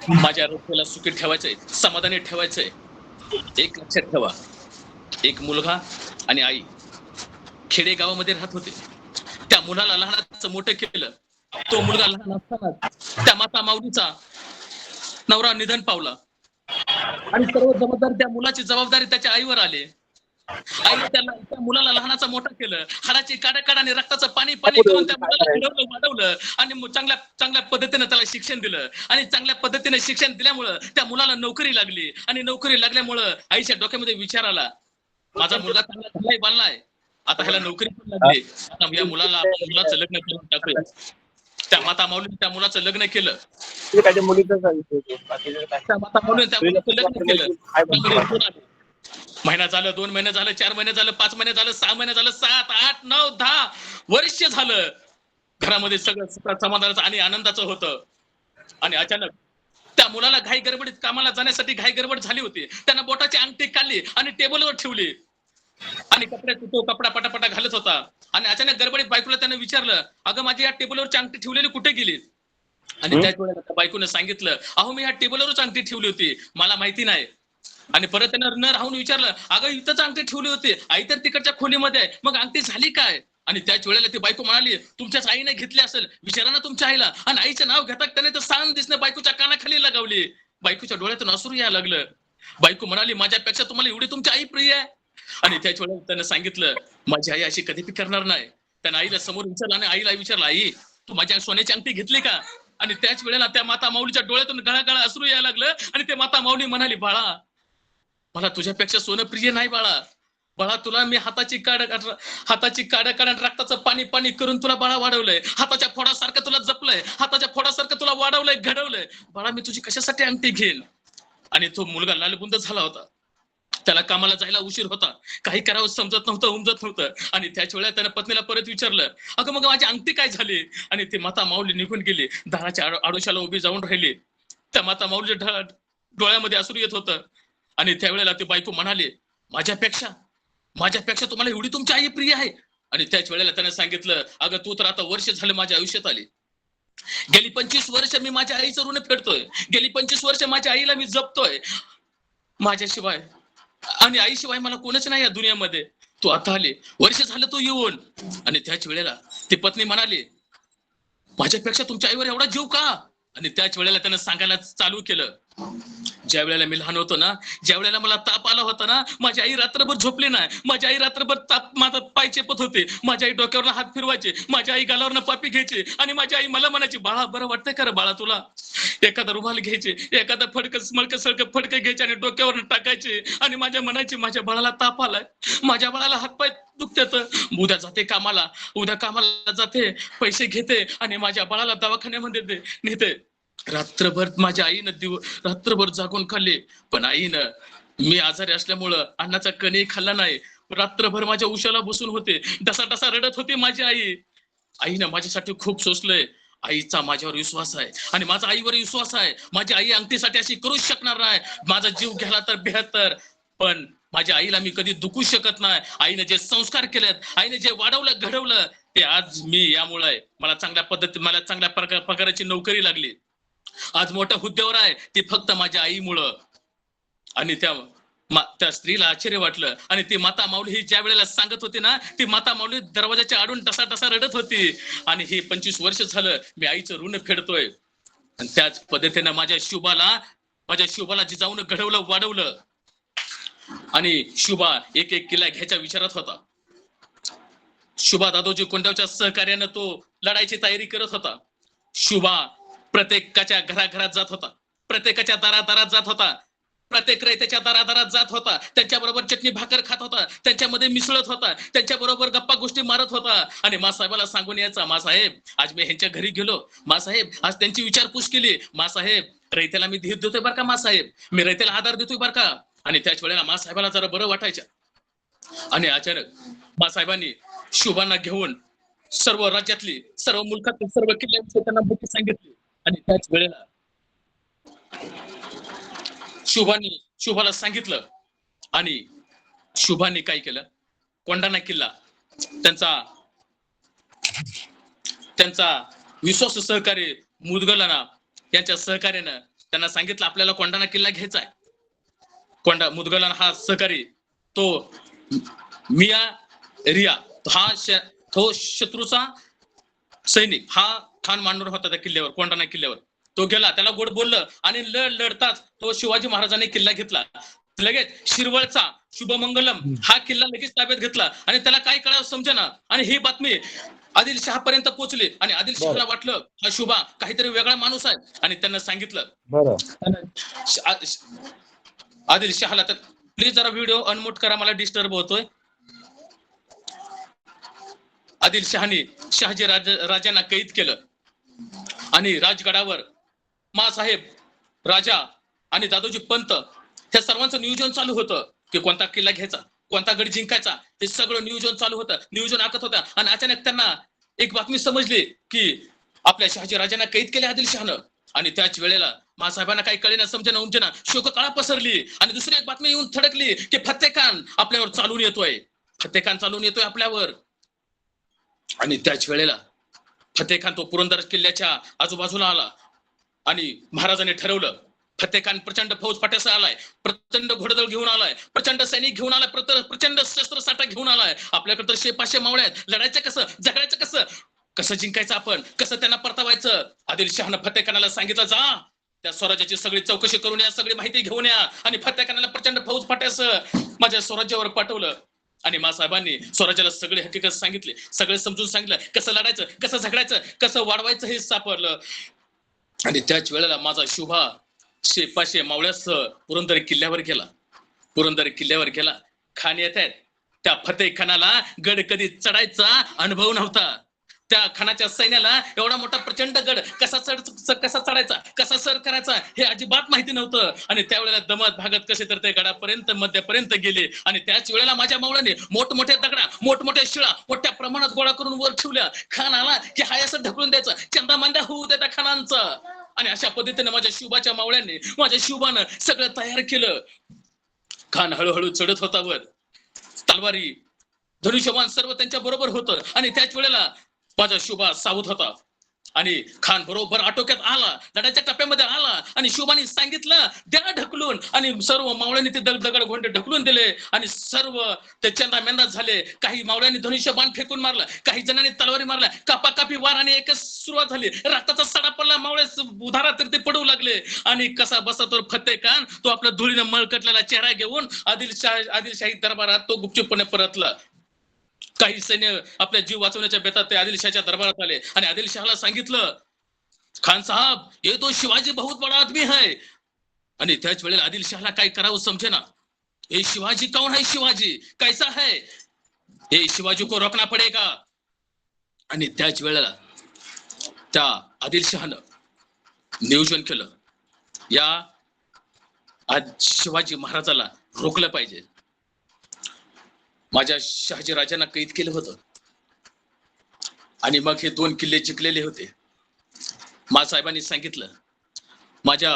माझ्या रस्त्याला सुखी ठेवायचंय, समाधानी ठेवायचंय. एक लक्षात ठेवा, एक मुलगा आणि आई खेडे गावामध्ये राहत होते. त्या मुलाला लहानाचं मोठं केलं. तो मुलगा लहान असताना त्या माता माऊलीचा नवरा निधन पावला, आणि सर्व जबाबदारी, त्या मुलाची जबाबदारी त्याच्या आईवर आली. आईने त्या मुलाला लहानाचा मोठा केलं, हाडाची काढा आणि रक्ताचं पाणी करून त्या मुलाला घडवलं, वाढवलं, आणि चांगल्या पद्धतीने त्याला शिक्षण दिलं. आणि चांगल्या पद्धतीने शिक्षण दिल्यामुळं त्या मुलाला नोकरी लागली, आणि नोकरी लागल्यामुळं आईच्या डोक्यामध्ये विचार आला, माझा मुलगा चांगला झालाय, बांधलाय, आता ह्याला नोकरी पण लागली, आता या मुलाचं लग्न करून टाकूया. त्या माता माऊलीने त्या मुलाचं लग्न केलं. त्या माता माऊलीने त्या मुलाचं लग्न केलं. महिना झालं, 2 महिने झालं, 4 महिने झालं, 5 महिने झालं, 6 महिने झालं, 7, 8, 9, 10 वर्ष झालं. घरामध्ये सगळं सुखात, समाधानाचं आणि आनंदाचं होतं. आणि अचानक त्या मुलाला घाई गडबडीत कामाला जाण्यासाठी घाई गडबड झाली होती. त्यानं बोटाची अंगठी काढली आणि टेबलवर ठेवली, आणि तो कपडा पटापटा घालत होता. आणि अचानक गडबडीत बायकोला त्यानं विचारलं, अगं, माझी या टेबलवरची अंगठी ठेवलेली कुठे गेली? आणि त्याच वेळेला त्या बायकोने सांगितलं, अहो, मी ह्या टेबलवरच अंगठी ठेवली होती, मला माहिती नाही. आणि परत त्यानं न राहून विचारलं, अगं, इथंच अंगठी ठेवली होती, आई तर तिकडच्या खोलीमध्ये आहे, मग अंगठी झाली काय? आणि त्याच वेळेला ती बायको म्हणाली, तुमच्याच आईने घेतली असेल, विचारा ना तुमच्या आईला. आणि आईचं नाव घेता त्याने तर सान दिसणं बायकोच्या कानाखाली लगावली. बायकोच्या डोळ्यातून अश्रू यायला लागलं. बायको म्हणाली, माझ्यापेक्षा तुम्हाला एवढी तुमची आई प्रिय आहे? आणि त्याच वेळेला त्यानं सांगितलं, माझी आई अशी कधी करणार नाही. त्यानं आईला समोर विचारलं आणि आईला विचारलं, आई, तू माझ्या सोन्याची अंगठी घेतली का? आणि त्याच वेळेला त्या माता माऊलीच्या डोळ्यातून गळागळा अश्रू यायला लागलं. आणि ते माता माऊली म्हणाली, बाळा, मला तुझ्यापेक्षा सोनं प्रिय नाही बाळा. बाळा, तुला मी हाताची काढ काढून रक्ताचं पाणी करून तुला बाळा वाढवलंय, हाताच्या फोडासारखं तुला जपलंय, हाताच्या फोडासारखं तुला वाढवलंय, घडवलंय. बाळा, मी तुझी कशासाठी अंगठी घेईन? आणि तो मुलगा लालबुंद झाला होता. त्याला कामाला जायला उशीर होता, काही करावं समजत नव्हतं, उमजत नव्हतं. आणि त्याच वेळेला त्यानं पत्नीला परत विचारलं, अगं, मग माझी अंगठी काय झाली? आणि ती माता माऊली निघून गेली, दाराच्या आडोशाला उभी जाऊन राहिली. त्या माता माऊलीच्या डोळ्यामध्ये अश्रू येत होतं. आणि त्यावेळेला ती बायको म्हणाली, माझ्यापेक्षा तुम्हाला एवढी तुमची आई प्रिय आहे? आणि त्याच वेळेला त्याने सांगितलं, अगं, तू तर आता वर्ष झालं माझ्या आयुष्यात आली, गेली 25 वर्ष मी माझ्या आईचं ऋण फेडतोय, गेली 25 वर्ष माझ्या आईला मी जपतोय, माझ्याशिवाय आणि आईशिवाय मला कोणच नाही या दुनियामध्ये. तू आता आली, वर्ष झालं तू येऊन. आणि त्याच वेळेला ती पत्नी म्हणाली, माझ्यापेक्षा तुमच्या आईवर एवढा जीव का? आणि त्याच वेळेला त्यानं सांगायला चालू केलं, ज्या वेळेला मी लहान होतो ना, ज्या वेळेला मला ताप आला होता ना, माझी आई रात्रभर झोपली नाही, माझी आई रात्रभर माझा पाय चेपत होते, माझी आई डोक्यावर हात फिरवायचे, माझी आई गालावरनं पापी घ्यायची, आणि माझी आई मला म्हणायची, बाळा, बरं वाटतंय का रे बाळा तुला? एखादा रुमाल घ्यायचे, एखादा मळकं सळकं फडकं घ्यायचे आणि डोक्यावर टाकायचे आणि म्हणायचे माझ्या बाळाला ताप आलाय, माझ्या बाळाला हातपाय दुखतात, उद्या जाते कामाला, उद्या कामाला जाते, पैसे घेते आणि माझ्या बाळाला दवाखान्यामध्ये नेते. रात्रभर माझ्या आईनं रात्रभर जागून खाल्ले, पण आईनं मी आजारी असल्यामुळं अन्नाचा कणही खाल्ला नाही. रात्रभर माझ्या उशाला बसून होते, डसा रडत होती माझी आई. आईनं माझ्यासाठी खूप सोसलंय. आईचा माझ्यावर विश्वास आहे आणि माझा आईवर विश्वास आहे. माझी आई अंगठीसाठी अशी करूच शकणार नाही. माझा जीव घ्याला तर बेहतर, पण माझ्या आईला मी कधी दुखू शकत नाही. आईने जे संस्कार केलेत, आईने जे वाढवलं घडवलं, ते आज मी यामुळे आहे. मला चांगल्या पगाराची नोकरी लागली. आज मोठ्या हुद्द्यावर आहे, ती फक्त माझ्या आईमुळं. आणि त्या स्त्रीला आश्चर्य वाटलं आणि ती माता माऊली ही ज्या वेळेला सांगत होती ना, ती माता माऊली दरवाजाच्या आडून टसा रडत होती. आणि हे 25 वर्ष झालं मी आईचं ऋण फेडतोय. आणि त्याच पद्धतीनं माझ्या शुभाला जिजाऊन घडवलं वाढवलं. आणि शुभा एक किल्ला घ्यायच्या विचारात होता. शुभा दादोजी कोंडावच्या सहकार्यानं तो लढायची तयारी करत होता. शुभा प्रत्येकाच्या घराघरात जात होता, प्रत्येकाच्या दारादारात जात होता, प्रत्येक रयतेच्या दारादारात जात होता, त्यांच्याबरोबर चटणी भाकर खात होता, त्यांच्यामध्ये मिसळत होता, त्यांच्याबरोबर गप्पा गोष्टी मारत होता. आणि मासाहेबाला सांगून यायचा, मासाहेब आज मी ह्यांच्या घरी गेलो, मासाहेब आज त्यांची विचारपूस केली, मासाहेब रयतेला मी धीर देतोय बरं का, मासाहेब मी रयतेला आधार देतोय बरं का. आणि त्याच वेळेला मासाहेबाला जरा बरं वाटायचं. आणि अचानक मासाहेबांनी शुभांना घेऊन सर्व राज्यातली, सर्व मुलखातली, सर्व किल्ल्यांची त्यांना माहिती सांगितली. आणि त्याच वेळेला शुभाला सांगितलं. आणि शुभाने काय केलं, कोंढाणा किल्ला त्यांचा विश्वास सहकारी मुदगलाना यांच्या सहकार्यानं त्यांना सांगितलं आपल्याला कोंढाणा किल्ला घ्यायचा आहे. मुदगलाना हा सहकारी, तो मिया रिया, तो शत्रूचा सैनिक, हा ठाण मांडून होता त्या किल्ल्यावर, कोंढाणा किल्ल्यावर. तो गेला, त्याला गोड बोललं आणि लढताच तो शिवाजी महाराजांनी किल्ला घेतला. लगेच शिरवळचा शुभमंगलम हा किल्ला लगेच ताब्यात घेतला. आणि त्याला काय कळावं समजेना. आणि ही बातमी आदिलशहा पर्यंत पोहोचली. आणि आदिलशहाला वाटलं हा शुभा काहीतरी वेगळा माणूस आहे. आणि त्यांना सांगितलं आदिलशहाला, तर प्लीज जरा व्हिडिओ अनम्यूट करा, मला डिस्टर्ब होतोय. आदिलशहाने शहाजी राजांना कैद केलं. आणि राजगडावर मासाहेब, राजा आणि दादोजी पंत ह्या सर्वांचं नियोजन चालू होतं की कोणता किल्ला घ्यायचा, कोणता गड जिंकायचा, हे सगळं नियोजन चालू होतं, नियोजन आखत होतं. आणि अचानक त्यांना एक बातमी समजली की आपल्या शहाजी राजांना कैद केले आदिलशहानं. आणि त्याच वेळेला मासाहेबांना काही कळेना, समजेना उमजेना, शोककळा पसरली. आणि दुसरी एक बातमी येऊन थडकली की फत्तेखान आपल्यावर चालून येतोय आपल्यावर. आणि त्याच वेळेला फत्तेखान तो पुरंदर किल्ल्याच्या आजूबाजूला आला. आणि महाराजांनी ठरवलं, फत्तेखान प्रचंड फौज पाठ्यासह आलाय, प्रचंड घोडदळ घेऊन आलाय, प्रचंड सैनिक घेऊन आलाय, प्रचंड शस्त्रसाठा घेऊन आलाय. आपल्याकडे तर 100-500 मावळे आहेत. लढायचं कसं, झगडायचं कसं जिंकायचं आपण, कसं त्यांना परतावायचं. आदिलशहानं फत्तेखानाला सांगितलं, जा त्या स्वराज्याची सगळी चौकशी करून या, सगळी माहिती घेऊन या. आणि फत्तेखानाला प्रचंड फौज पाठ्यासह माझ्या स्वराज्यावर पाठवलं. आणि मासाहेबांनी स्वराज्याला सगळी हकीकत सांगितली, सगळे समजून सांगितलं, कसं लढायचं, कसं झगडायचं, कसं वाढवायचं हे सापडलं. आणि त्याच वेळेला माझा शुभा 100-500 मावळ्यासह पुरंदर किल्ल्यावर गेला. खान येत आहेत, त्या फत्तेखानाला गड कधी चढायचा अनुभव नव्हता. त्या खानाच्या सैन्याला एवढा मोठा प्रचंड गड कसा चढायचा, कसा सर करायचा हे अजिबात माहिती नव्हतं. आणि त्यावेळेला दमत भागत कसे तर ते गडापर्यंत मध्यापर्यंत गेले. आणि त्याच वेळेला माझ्या मावळ्याने मोठमोठ्या दगडा, मोठमोठ्या शिळा मोठ्या प्रमाणात गोळा करून वर ठेवल्या. खान आला की हाय असं ढकलून द्यायचं, चंदामांद्या होऊ द्या त्या खानांचा. आणि अशा पद्धतीने माझ्या शुभाच्या मावळ्यांनी, माझ्या शुभानं सगळं तयार केलं. खान हळूहळू चढत होता वर, तलवारी, धनुष्यबाण सर्व त्यांच्या बरोबर होतं. आणि त्याच वेळेला माझा शुभा सावध होता. आणि खान बरोबर आटोक्यात आला, लढाईच्या टप्प्यामध्ये आला. आणि शुभाने सांगितलं द्या ढकलून. आणि सर्व मावळ्यांनी ते दगड घोंडे ढकलून दिले. आणि सर्व ते चंदामेंदा झाले. काही मावळ्यांनी धनुष्य बाण फेकून मारला, काही जणांनी तलवारी मारला, कापाकापी वार आणि एकच सुरुवात झाली. रक्ताचा सडा पडला, मावळे उधारा तर ते पडू लागले. आणि कसा बसा तो फत्तेखान, तो आपल्या धुळीने मळकटलेला चेहरा घेऊन आदिलशाही दरबारात तो गुपचूपपणे परतला. काही सैन्य आपल्या जीव वाचवण्याच्या बेतात ते आदिलशहाच्या दरबारात आले. आणि आदिलशहाला सांगितलं खान साहब ये तो शिवाजी बहुत बड़ा आदमी है. आणि त्याच वेळेला आदिलशहाला काय करावं समजेना. हे शिवाजी कौन है, शिवाजी कैसा है, हे शिवाजी को रोकना पडेगा. आणि त्याच वेळेला त्या आदिलशहानं नियोजन केलं, या आज शिवाजी महाराजाला रोखलं पाहिजे. माझ्या शहाजी राजांना कैद केलं होतं आणि मग हे 2 किल्ले जिंकलेले होते. साहेबांनी सांगितलं, माझ्या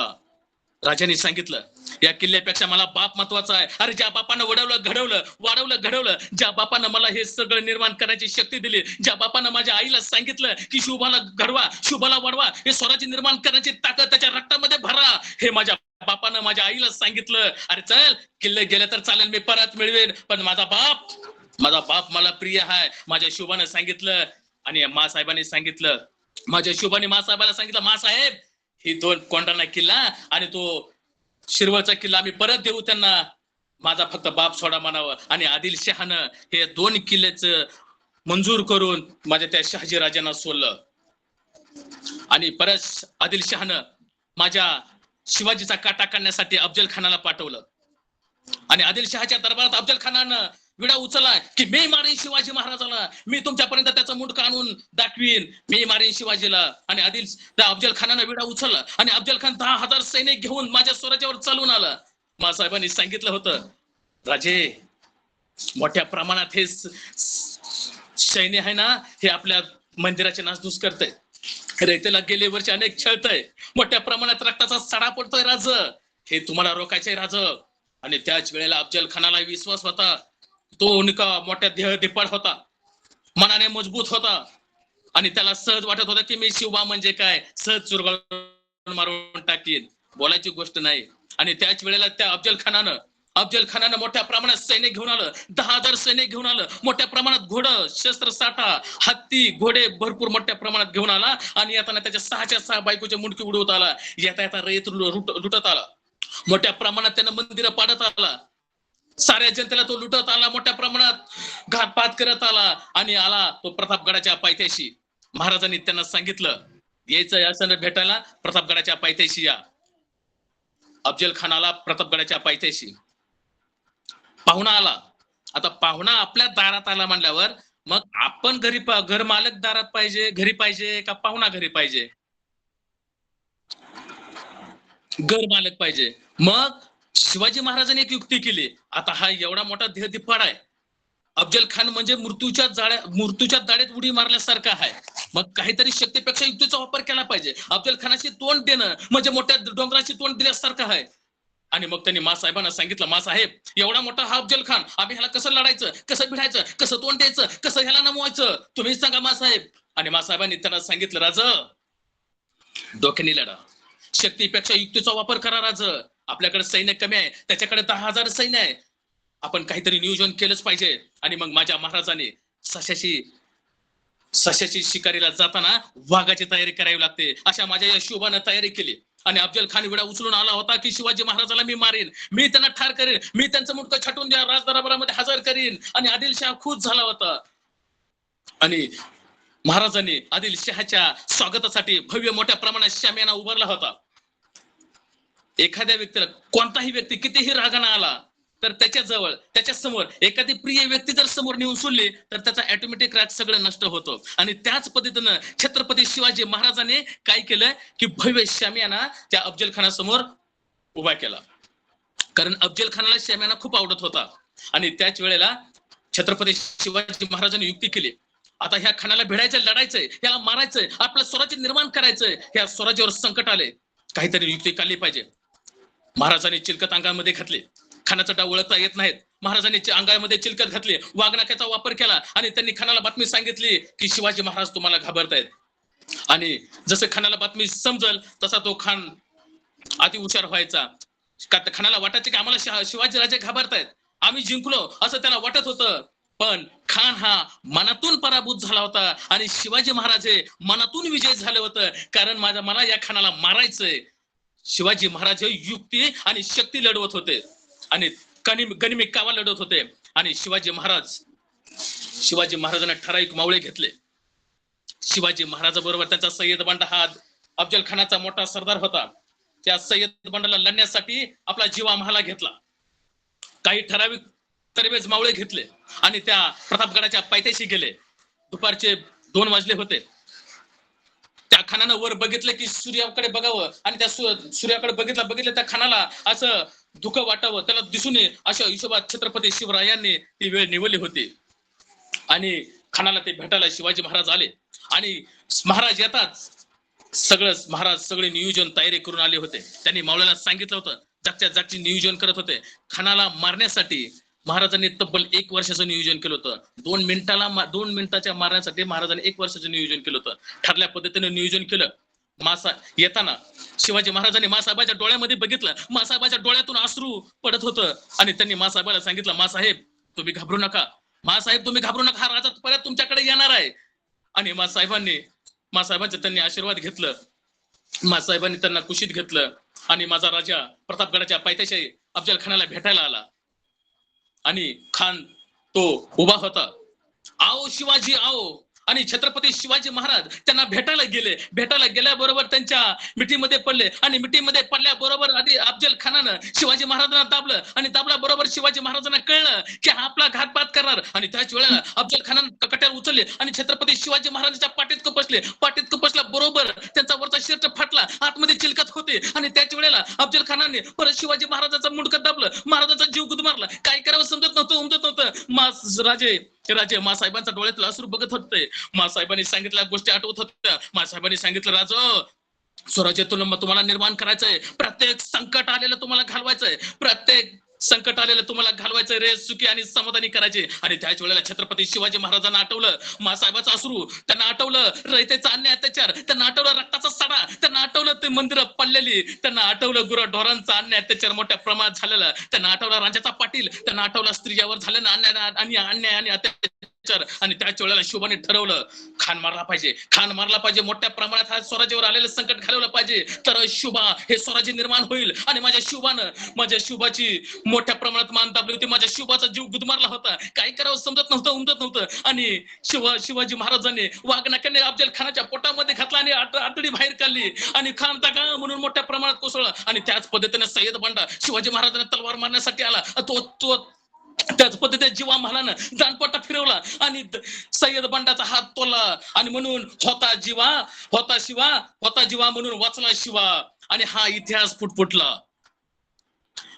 राजांनी सांगितलं, या किल्ल्यापेक्षा मला बाप महत्वाचा आहे. अरे ज्या बापानं वडवलं, घडवलं, वाढवलं, घडवलं, ज्या बापानं मला हे सगळं निर्माण करायची शक्ती दिली, ज्या बापानं माझ्या आईला सांगितलं की शुभाला घडवा, शुभाला वाढवा, हे स्वराज्य निर्माण करण्याची ताकद त्याच्या रक्तामध्ये भरा, हे माझ्या बापानं माझ्या आईला सांगितलं. अरे चल, किल्ले गेले तर चालेल, मी परत मिळवेन, पण माझा बाप मला प्रिय आहे. माझ्या शुभानं सांगितलं आणि साहेबांनी सांगितलं, माझ्या शुभाने साहेबाला सांगितलं, साहेब ही 2 कोंढाणा किल्ला आणि तो शिरवळचा किल्ला आम्ही परत देऊ त्यांना, माझा फक्त बाप सोडा म्हणावं. आणि आदिलशहानं हे 2 किल्ल्याचं मंजूर करून माझ्या त्या शहाजी राजांना सोडलं. आणि परत आदिलशहानं माझ्या शिवाजीचा काटा काढण्यासाठी अफजल खानाला पाठवलं. आणि आदिलशहाच्या दरबारात अफजल खानानं विडा उचलला की मी मारेन शिवाजी महाराजाला, मी तुमच्यापर्यंत त्याचा मुंडका आणून दाखवीन, मी मारेन शिवाजीला. आणि अफजल खानानं विडा उचलला आणि अफजल खान 10,000 सैनिक घेऊन माझ्या स्वराज्यावर चालून आला. साहेबांनी सांगितलं होतं, राजे मोठ्या प्रमाणात हे सैन्य आहे ना, हे आपल्या मंदिराचे नासधूस करतंय, रयतेला गेले वर्ष अनेक छळतंय, मोठ्या प्रमाणात रक्ताचा सडा पडतोय राज, हे तुम्हाला रोखायचंय राज. आणि त्याच वेळेला अफजल खानाला विश्वास होता, तो मोठ्या देहदिपाड होता, मनाने मजबूत होता आणि त्याला सहज वाटत होतं की मी शिवबा म्हणजे काय, सहज चुरगळ मारून टाकीन, बोलायची गोष्ट नाही. आणि त्याच वेळेला त्या अफजल खानानं मोठ्या प्रमाणात सैनिक घेऊन आलं, 10,000 सैनिक घेऊन आलं, मोठ्या प्रमाणात घोडं, शस्त्र साठा, हत्ती, घोडे भरपूर मोठ्या प्रमाणात घेऊन आला. आणि येताना त्याच्या 6च्या 6 बायकोचे मुंडके उडवत आला, येता रयत लुटत आला, मोठ्या प्रमाणात त्यानं मंदिरं पाडत आला, साऱ्या जनतेला तो लुटत आला, मोठ्या प्रमाणात घातपात करत आला. आणि आला तो प्रतापगडाच्या पायथ्याशी. महाराजांनी त्यांना सांगितलं, यायचं असं भेटायला प्रतापगडाच्या पायथ्याशी या. अफजल खानाला प्रतापगडाच्या पायथ्याशी पाहुणा आला. आता पाहुणा आपल्या दारात आला म्हणल्यावर मग आपण घर मालक दारात पाहिजे, घरी पाहिजे का पाहुणा घरी पाहिजे? घर मालक पाहिजे. मग शिवाजी महाराजांनी एक युक्ती केली. आता हा एवढा मोठा देहदिपाड आहे, अफजल खान म्हणजे मृत्यूच्या दाढेत उडी मारल्यासारखा आहे, मग काहीतरी शक्तीपेक्षा युक्तीचा वापर केला पाहिजे. अफजल खानाशी तोंड देणं म्हणजे मोठ्या डोंगराशी तोंड दिल्यासारखं आहे. आणि मग त्यांनी साहेबांना सांगितलं, साहेब एवढा मोठा हा अफजल खान, आम्ही ह्याला कसं लढायचं, कसं भिडायचं, कसं तोंड द्यायचं, कसं ह्याला नमवायचं, तुम्हीच सांगा साहेब. आणि साहेबांनी त्यांना सांगितलं, राज डोक्याने लढा, शक्तीपेक्षा युक्तीचा वापर करा राज. आपल्याकडे सैन्य कमी आहे, त्याच्याकडे 10,000 सैन्य आहे, आपण काहीतरी नियोजन केलंच पाहिजे. आणि मग माझ्या महाराजांनी सशाची शिकारीला जाताना वाघाची तयारी करावी लागते, अशा माझ्या या शुभानं तयारी केली. आणि अफजल खान विडा उचलून आला होता की शिवाजी महाराजाला मी मारेन, मी त्यांना ठार करेन, मी त्यांचं मुंडकं छाटून द्या राजदरबारामध्ये हजर करीन. आणि आदिलशाह खुश झाला होता. आणि महाराजांनी आदिलशहाच्या स्वागतासाठी भव्य मोठ्या प्रमाणात शामियाना उभारला होता. एखाद्या व्यक्तीला, कोणताही व्यक्ती कितीही रागाने आला तर त्याच्याजवळ, त्याच्या समोर एखादी प्रिय व्यक्ती जर समोर नेऊन सोडली तर त्याचा ऑटोमॅटिक राग सगळं नष्ट होतो. आणि त्याच पद्धतीनं छत्रपती शिवाजी महाराजांनी काय केलं की भव्य शामियाना त्या अफजल खानासमोर उभा केला, कारण अफजल खानाला शामियाना खूप आवडत होता. आणि त्याच वेळेला छत्रपती शिवाजी महाराजांनी युक्ती केली, आता ह्या खानाला भिडायचं, लढायचंय, ह्याला मारायचंय, आपलं स्वराज्य निर्माण करायचंय, ह्या स्वराज्यावर संकट आले, काहीतरी युक्ती काढली पाहिजे. महाराजांनी चिलकत अंगामध्ये घातली, खानाचा डाव ओळखता येत नाहीत, महाराजांनी अंगामध्ये चिलकत घातली, वाघनाक्याचा वापर केला आणि त्यांनी खानाला बातमी सांगितली की शिवाजी महाराज तुम्हाला घाबरतायत. आणि जसं खानाला बातमी समजल तसा तो खान अति हुशार व्हायचा. खानाला वाटायचे की आम्हाला शिवाजी राजे घाबरतायत, आम्ही जिंकलो असं त्याला वाटत होतं. पण खान हा मनातून पराभूत झाला होता आणि शिवाजी महाराज हे मनातून विजय झाले होतं, कारण मला या खानाला मारायचंय. शिवाजी महाराज हे युक्ती आणि शक्ती लढवत होते आणि गनिमी कावा लढवत होते. आणि शिवाजी महाराजांना ठराविक मावळे घेतले. शिवाजी महाराजाबरोबर त्यांचा सय्यद बंडा हा अफजल खानाचा मोठा सरदार होता. त्या सय्यद बंडाला लढण्यासाठी आपला जीव आम्हाला घेतला. काही ठराविक तरबेज मावळे घेतले आणि त्या प्रतापगडाच्या पायथ्याशी गेले. दुपारचे 2 वाजले होते. त्या खानानं वर बघितलं की सूर्याकडे बघावं आणि त्या सूर्याकडे बघितलं त्या खानाला असं दुःख वाटावं, त्याला दिसून ये अशा हिशोबात छत्रपती शिवरायांनी ती वेळ निवडली होती. आणि खानाला ते भेटायला शिवाजी महाराज आले आणि महाराज येतात सगळे नियोजन तयारी करून आले होते. त्यांनी मावळ्याला सांगितलं होतं, जागच्या जागची नियोजन करत होते. खानाला मारण्यासाठी महाराजांनी तब्बल 1 वर्षाचं नियोजन केलं होतं. 2 मिनिटाच्या मारण्यासाठी महाराजांनी 1 वर्षाचं नियोजन केलं होतं. ठरल्या पद्धतीने नियोजन केलं. मासा येताना शिवाजी महाराजांनी मासाहेबाच्या डोळ्यामध्ये बघितलं. मासाहेबाच्या डोळ्यातून अश्रू पडत होतं आणि त्यांनी मासाहेबाला सांगितलं, मासाहेब तुम्ही घाबरू नका, हा राजा परत तुमच्याकडे येणार आहे. आणि मासाहेबांचं त्यांनी आशीर्वाद घेतलं. मासाहेबांनी त्यांना कुशीत घेतलं आणि माझा राजा प्रतापगडाच्या पायथ्याशी अफजल खानाला भेटायला आला. आणि खान तो उभा होता. आओ शिवाजी आओ. आणि छत्रपती शिवाजी महाराज त्यांना भेटायला गेल्याबरोबर त्यांच्या मिठीमध्ये पडले आणि मिठीमध्ये पडल्याबरोबर आधी अफजल खानानं शिवाजी महाराजांना दाबलं आणि दाबल्याबरोबर शिवाजी महाराजांना कळलं की हा आपला घातपात करणार. आणि त्याच वेळेला अफजल खानानं कट्यार उचलले आणि छत्रपती शिवाजी महाराजांच्या पाठीत कपसल्या बरोबर त्यांचा वरचा शर्ट फाटला, आतमध्ये चिलकत होते. आणि त्याच वेळेला अफजल खानाने परत शिवाजी महाराजांचा मुंडकं दाबलं, महाराजांचा जीव गुदमारला. काय करावं समजत नव्हतं. राजे मासाहेबांचा डोळ्यातलं अश्रू बघत होते. मासाहेबांनी सांगितल्या गोष्टी आठवत होत्या. मासाहेबांनी सांगितलं, राजा स्वराज्य तुम्हाला निर्माण करायचंय, प्रत्येक संकट आलेलं तुम्हाला घालवायचंय, रे सुखी आणि समाधानी करायचे. आणि त्याच वेळेला छत्रपती शिवाजी महाराजांना आठवलं मासाहेबाचा अश्रू, त्यांना आठवलं रयतेचा अन्याय अत्याचार, त्यांना आठवलं रक्ताचा सडा, त्यांना आठवलं ते मंदिरं पडलेली, त्यांना आठवलं गुराढोरांचा अन्याय अत्याचार मोठ्या प्रमाणात झालेला, त्यांना आठवलं राजाचा पाटील, त्यांना आठवलं स्त्रियावर झालेला अन्याय आणि अत्याचार. आणि त्याच वेळेला शिवाने ठरवलं खान मारला पाहिजे, मोठ्या प्रमाणात हा स्वराज्यावर आलेलं संकट घालवलं पाहिजे, तर शुभा हे स्वराज्य निर्माण होईल. आणि माझ्या शुभाची मोठ्या प्रमाणात मान दाबली होती, माझ्या शुभाचा जीव गुदमारला होता. काय करावं समजत नव्हतं. आणि शिवाजी महाराजांनी वाघनाक्याने अफजल खानाच्या पोटामध्ये घातला आणि आतडी बाहेर काढली आणि खान ताका म्हणून मोठ्या प्रमाणात कोसळला. आणि त्याच पद्धतीने सय्यद बंडा शिवाजी महाराजांना तलवार मारण्यासाठी आला. त्याच पद्धतीने जीवा महालानं जानपट्टा फिरवला आणि सय्यद बंडाचा हात तोडला. आणि म्हणून होता जीवा म्हणून वाचला शिवा. आणि हा इतिहास फुटफुटला.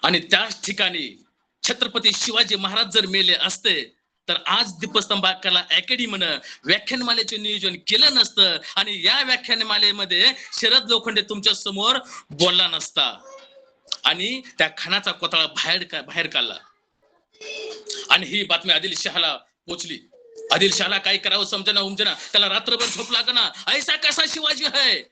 आणि त्याच ठिकाणी छत्रपती शिवाजी महाराज जर मेले असते तर आज दीपस्तंभ कला अकॅडमीनं व्याख्यानमालेचे नियोजन केलं नसतं आणि या व्याख्यानमालेमध्ये शरद लोखंडे तुमच्या समोर बोलला नसता आणि त्या खानाचा कोथळा बाहेर काढला. आणि ही बातमी आदिलशहाला पोचली. आदिलशहाला काय करावं समजना, त्याला रात्रभर झोप लागना. ऐसा कसा शिवाजी है.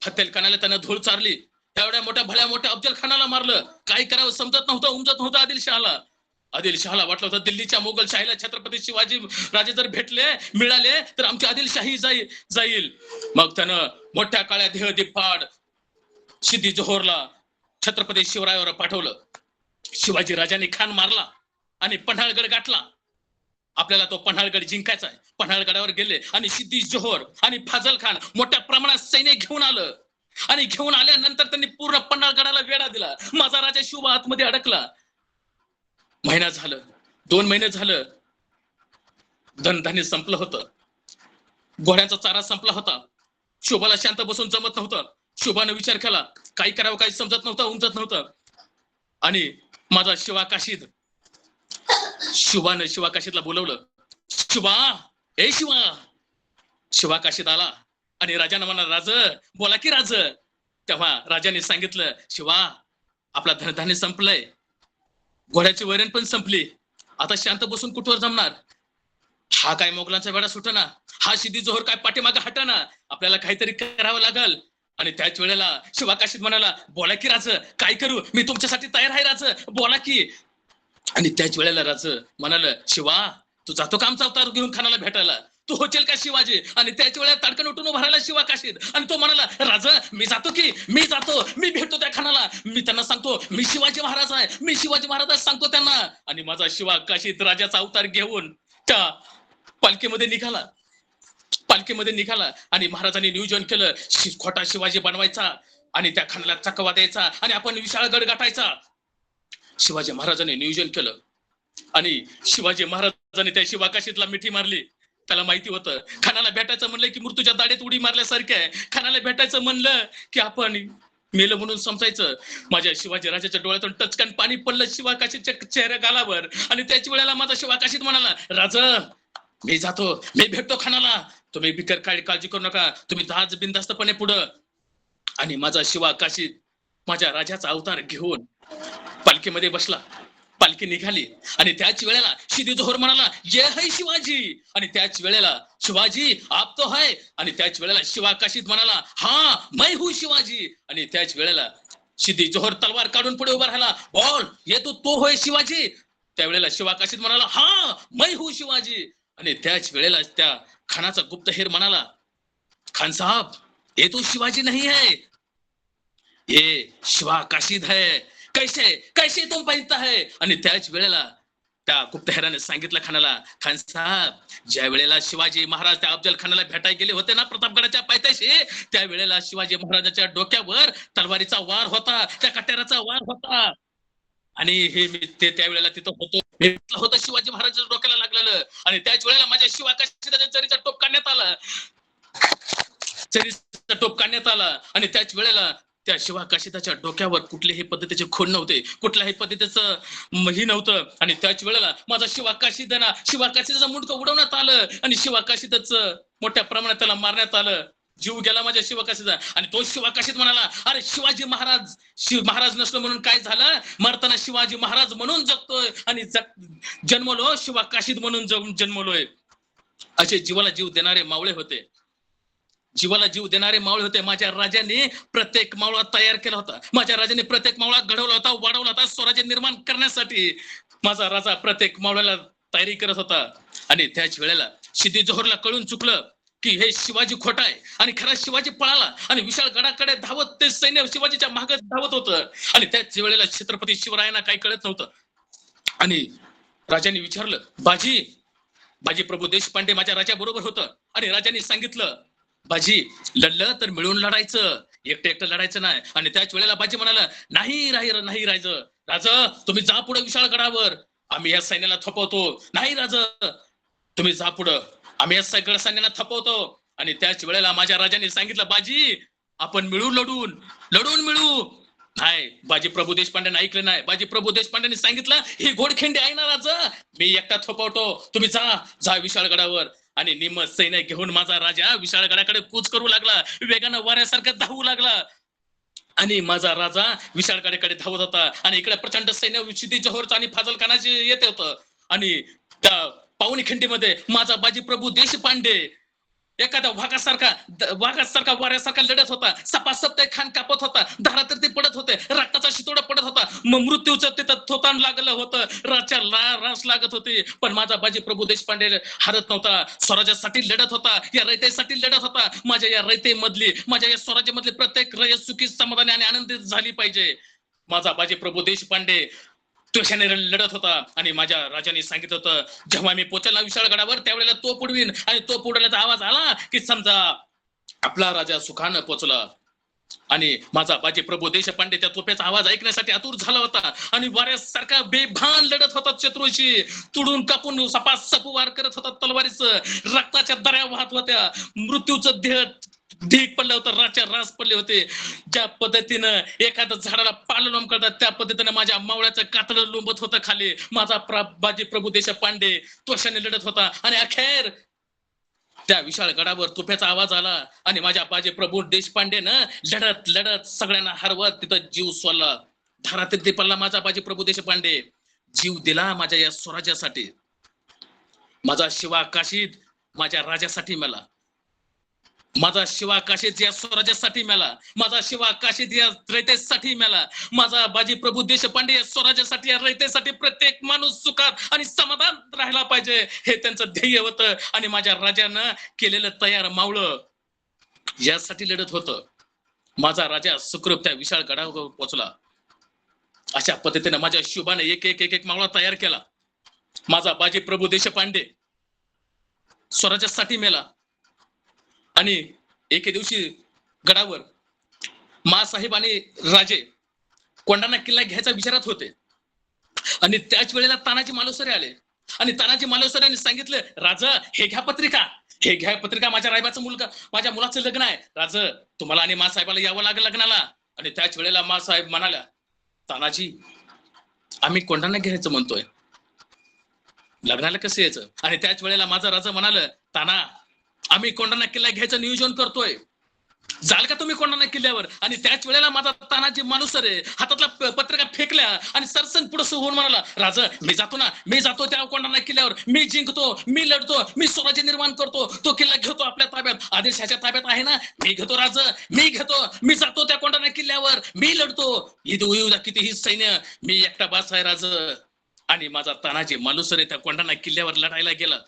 फतेल खानाला त्यानं धूळ चारली. एवढ्या भल्या मोठ्या अफजल खानाला मारलं. काय करावं समजत नव्हतं आदिलशहाला वाटलं होतं दिल्लीच्या मोगलशाहीला छत्रपती शिवाजी राजे जर मिळाले तर आमची आदिलशाही जाईल. मग त्यानं मोठ्या काळ्या देह दिप्पाड सिद्धी जोहरला छत्रपती शिवरायावर पाठवलं. शिवाजी राजांनी खान मारला आणि पन्हाळगड गाठला. आपल्याला तो पन्हाळगड जिंकायचा आहे. पन्हाळगडावर गेले आणि सिद्धी जोहर आणि फाजल खान मोठ्या प्रमाणात सैन्य घेऊन आलं. आणि घेऊन आल्यानंतर त्यांनी पूर्ण पन्हाळगडाला वेढा दिला. माझा राजा शुभा आतमध्ये अडकला. 2 महिने झालं. धनधान्य संपलं होतं, घोड्यांचा चारा संपला होता. शुभाला शांत बसून जमत नव्हतं. शुभाने विचार केला, काही करावं काही समजत नव्हतं. आणि माझा शिवा काशीदला बोलवलं. शिवा काशीद आला आणि राजाने म्हणाला, राज बोला की राज. तेव्हा राजाने सांगितलं, शिवा आपला धनधान्य संपलंय, घोड्याची वैरण पण संपली, आता शांत बसून कुठवर जमणार. हा काय मोगलांचा वेळा सुटना, हा सिद्धी जोहर काय पाठीमागे हटना, आपल्याला काहीतरी करावं लागल. आणि त्याच वेळेला शिवा काशीद म्हणाला, बोला की राज काय करू, मी तुमच्यासाठी तयार आहे राज, बोला की. आणि त्याच वेळेला राज म्हणाल, शिवा तू जातो का आमचा अवतार घेऊन खानाला भेटायला, तू होचेल का शिवाजी. आणि त्याच वेळेला ताडकन उठून उभा राहिला शिवा काशीद आणि तो म्हणाला, राज मी जातो, मी भेटतो त्या खानाला, मी त्यांना सांगतो मी शिवाजी महाराज आहे, सांगतो त्यांना. आणि माझा शिवा काशीद राजाचा अवतार घेऊन त्या पालखीमध्ये निघाला. पालखीमध्ये निघाला आणि महाराजांनी नियोजन केलं, खोटा शिवाजी बनवायचा आणि त्या खानाला चकवा द्यायचा आणि आपण विशाळगड गाठायचा. शिवाजी महाराजांनी नियोजन केलं आणि शिवाजी महाराजांनी त्या शिवाकाशीतला मिठी मारली. त्याला माहिती होतं खानाला भेटायचं म्हणलं की मृत्यूच्या दाढेत उडी मारल्यासारखं आहे. खानाला भेटायचं म्हणलं की आपण मेलं म्हणून समजायचं. माझ्या शिवाजी राजाच्या डोळ्यातून टचकन पाणी पडलं शिवाकाशीच्या चेहऱ्या गालावर आणि त्याच वेळेला माझा शिवाकाशीत म्हणाला, राजा मी जातो, मी भेटतो खानाला, तुम्ही बिकर काळजी करू नका, तुम्ही दाज बिनधास्तपणे पुढं. आणि माझा शिवाकाशीत माझ्या राजाचा अवतार घेऊन पालखीमध्ये बसला. पालखी निघाली आणि त्याच वेळेला शिदी जोहर म्हणाला, ये है शिवाजी. आणि त्याच वेळेला शिवाजी आप तो है. आणि त्याच वेळेला शिवाकाशीत म्हणाला, हा मैं हूँ शिवाजी. आणि त्याच वेळेला शिदी जोहर तलवार काढून पुढे उभा राहिला, बोल ये तो होय शिवाजी. त्यावेळेला शिवाकाशीत म्हणाला, हा मैं हूँ शिवाजी. आणि त्याच वेळेला त्या खानाचा गुप्तहेर म्हणाला, खान साहब ये तो शिवाजी नहीं है, ये शिवाकाशीत है, कैसे कैसे तुम पहनता है. आणि त्याच वेळेला त्या गुप्तहेराने सांगितलं खानाला, खान साहेब ज्या वेळेला शिवाजी महाराज त्या अफजल खानाला भेटायला गेले होते ना प्रतापगडाच्या पायथ्याशी, त्या वेळेला शिवाजी महाराजाच्या डोक्यावर तलवारीचा वार होता, त्या कट्याराचा वार होता. आणि हे मी ते त्यावेळेला तिथं होतं शिवाजी महाराजांच्या डोक्याला लागलेलं. आणि त्याच वेळेला माझ्या शिवाकाशीचा जरीचा टोप काढण्यात आला, जरीचा टोप काढण्यात आला. आणि त्याच वेळेला त्या शिवाकाशीच्या डोक्यावर कुठल्याही पद्धतीचे खून नव्हते, कुठल्याही पद्धतीचं ही नव्हतं. आणि त्याच वेळेला माझा शिवाकाशीचा मुंडकं उडवण्यात आलं आणि शिवाकाशीच मोठ्या प्रमाणात त्याला मारण्यात आलं. जीव गेला माझ्या शिवाकाशीचा. आणि तो शिवाकाशीत म्हणाला, अरे शिवाजी महाराज नसलो म्हणून काय झालं, मरताना शिवाजी महाराज म्हणून जगतोय आणि जन्मलो शिवाकाशीत म्हणून जन्मलोय. असे जीवाला जीव देणारे मावळे होते, जीवाला जीव देणारे मावळे होते. माझ्या राजाने प्रत्येक मावळा तयार केला होता, माझ्या राजाने प्रत्येक मावळा घडवला होता, वाढवला होता स्वराज्य निर्माण करण्यासाठी. माझा राजा प्रत्येक मावळ्याला तयारी करत होता. आणि त्याच वेळेला शिदी जोहरला कळून चुकलं की हे शिवाजी खोटा आहे आणि खरा शिवाजी पळाला आणि विशाळ गडाकडे धावत ते सैन्य शिवाजीच्या मागे धावत होतं. आणि त्याच वेळेला छत्रपती शिवरायांना काही कळत नव्हतं. आणि राजाने विचारलं, बाजी प्रभू देशपांडे माझ्या राजा बरोबर होतं. आणि राजाने सांगितलं, बाजी लढलं तर मिळून लढायचं, एकटं लढायचं नाही. आणि त्याच वेळेला बाजी म्हणाला, नाही राजा तुम्ही जा पुढे विशाळ गडावर, आम्ही या सैन्याला थपवतो. नाही राजा तुम्ही जा पुढं, आम्ही या सगळ्या सैन्याला थपवतो. आणि त्याच वेळेला माझ्या राजाने सांगितलं, बाजी आपण लढून मिळू. नाही, बाजी प्रभू देशपांडेने ऐकलं नाही. बाजी प्रभू देशपांडेने सांगितलं, ही घोडखिंडी आहे ना राजा, मी एकटा थोपवतो, तुम्ही जा विशाळगडावर. आणि निम सैन्य घेऊन माझा राजा विशाळगडाकडे कूच करू लागला, वेगानं वाऱ्यासारखं धावू लागला. आणि माझा राजा विशाळगडाकडे धावत होता. आणि इकडे प्रचंड सैन्य शिदी जोहरचं आणि फाजल खानाचे येत होतं. आणि त्या पावनी खिंडीमध्ये माझा बाजी प्रभू देशपांडे एखाद्या वाघासारखा वाऱ्यासारखा लढत होता. सपासप ते खान कापत होता, धारा तर ते पडत होते, रक्ताचा शितोडा पडत होता, मृत्यूचं तिथं थोतान लागलं होतं, रास लागत होते. पण माझा बाजी प्रभू देशपांडे हरत नव्हता, स्वराज्यासाठी लढत होता, या रयतेसाठी लढत होता. माझ्या या रयतेमधली, माझ्या या स्वराज्यामधली प्रत्येक रयत सुखी समाधानी आणि आनंदित झाली पाहिजे. माझा बाजी प्रभू देशपांडे त्वशाने लढत होता. आणि माझ्या राजाने सांगितलं होतं, जेव्हा मी पोचला विशाळगडावर त्यावेळेला तो पुढवीन. आणि तो पुढल्याचा आवाज आला की समजा आपला राजा सुखानं पोचला. आणि माझा बाजी प्रभू देशपांडे त्या तोफ्याचा आवाज ऐकण्यासाठी आतुर झाला होता. आणि वाऱ्यासारखा बेभान लढत होता, शत्रूशी तुडून कापून सपासप वार करत होता तलवारीचं, रक्ताच्या दऱ्या वाहत होत्या, मृत्यूचं देह ढीक पडलं होतं, रास पडले होते. ज्या पद्धतीनं एखाद्या झाडाला पालं लोंबकळतात त्या पद्धतीनं माझ्या मावळ्याचं कातडं लोंबत होतं खाली. माझा बाजी प्रभू देशपांडे त्वशाने लढत होता. आणि अखेर त्या विशाळ गडावर तुफ्याचा आवाज आला आणि माझ्या बाजी प्रभू देशपांडेनं लढत सगळ्यांना हरवत तिथं जीव सोडला. धारातीर्थी पडला माझा बाजी प्रभू देशपांडे, जीव दिला माझ्या या स्वराज्यासाठी. माझा शिवाकाशीत माझ्या राजासाठी मेला, माझा शिवाकाशीत या स्वराज्यासाठी मेला, माझा शिवाकाशीत या रयतेसाठी मेला. माझा बाजी प्रभू देशपांडे या स्वराज्यासाठी, या रयतेसाठी प्रत्येक माणूस सुखात आणि समाधान राहायला पाहिजे, हे त्यांचं ध्येय होतं. आणि माझ्या राजानं केलेलं तयार मावळं यासाठी लढत होतं. माझा राजा सुखरूप त्या विशाळ गडावर पोहोचला. अशा पद्धतीने माझ्या शुभाने एक मावळा तयार केला. माझा बाजी प्रभू देशपांडे स्वराज्यासाठी मेला, आणि एके दिवशी गडावर मासाहेब आणि राजे कोंढाणा किल्ला घ्यायचा विचारात होते आणि त्याच वेळेला तानाजी मालुसरे आले आणि तानाजी मालुसरेंनी सांगितलं, राजा हे घ्या पत्रिका, हे घ्या पत्रिका, माझ्या रायबाचं मुलगा, माझ्या मुलाचं लग्न आहे, राज तुम्हाला आणि मासाहेबाला यावं लागेल लग्नाला. आणि त्याच वेळेला मासाहेब म्हणाल्या, तानाजी आम्ही कोंढाणा घ्यायचं म्हणतोय, लग्नाला कसं यायचं? आणि त्याच वेळेला माझा राजा म्हणाल, ताना आम्ही कोंढाणा किल्ला घ्यायचं नियोजन करतोय, जाल का तुम्ही कोंढाणा किल्ल्यावर? आणि त्याच वेळेला माझा तानाजी मालुसरे हातातला पत्रिका फेकल्या आणि सरसन पुढे होऊन म्हणाला, राजा मी जातो ना, मी जातो त्या कोंढाणा किल्ल्यावर, मी जिंकतो, मी लढतो, मी स्वराज्य निर्माण करतो, तो किल्ला घेतो आपल्या ताब्यात, आदिलशाच्या ताब्यात आहे ना, मी घेतो राजा, मी घेतो, मी जातो त्या कोंढाणा किल्ल्यावर, मी लढतो, येऊ द्या कितीही सैन्य, मी एकटा बास आहे राजा. आणि माझा तानाजी मालुसरे त्या कोंढाणा किल्ल्यावर लढायला गेला.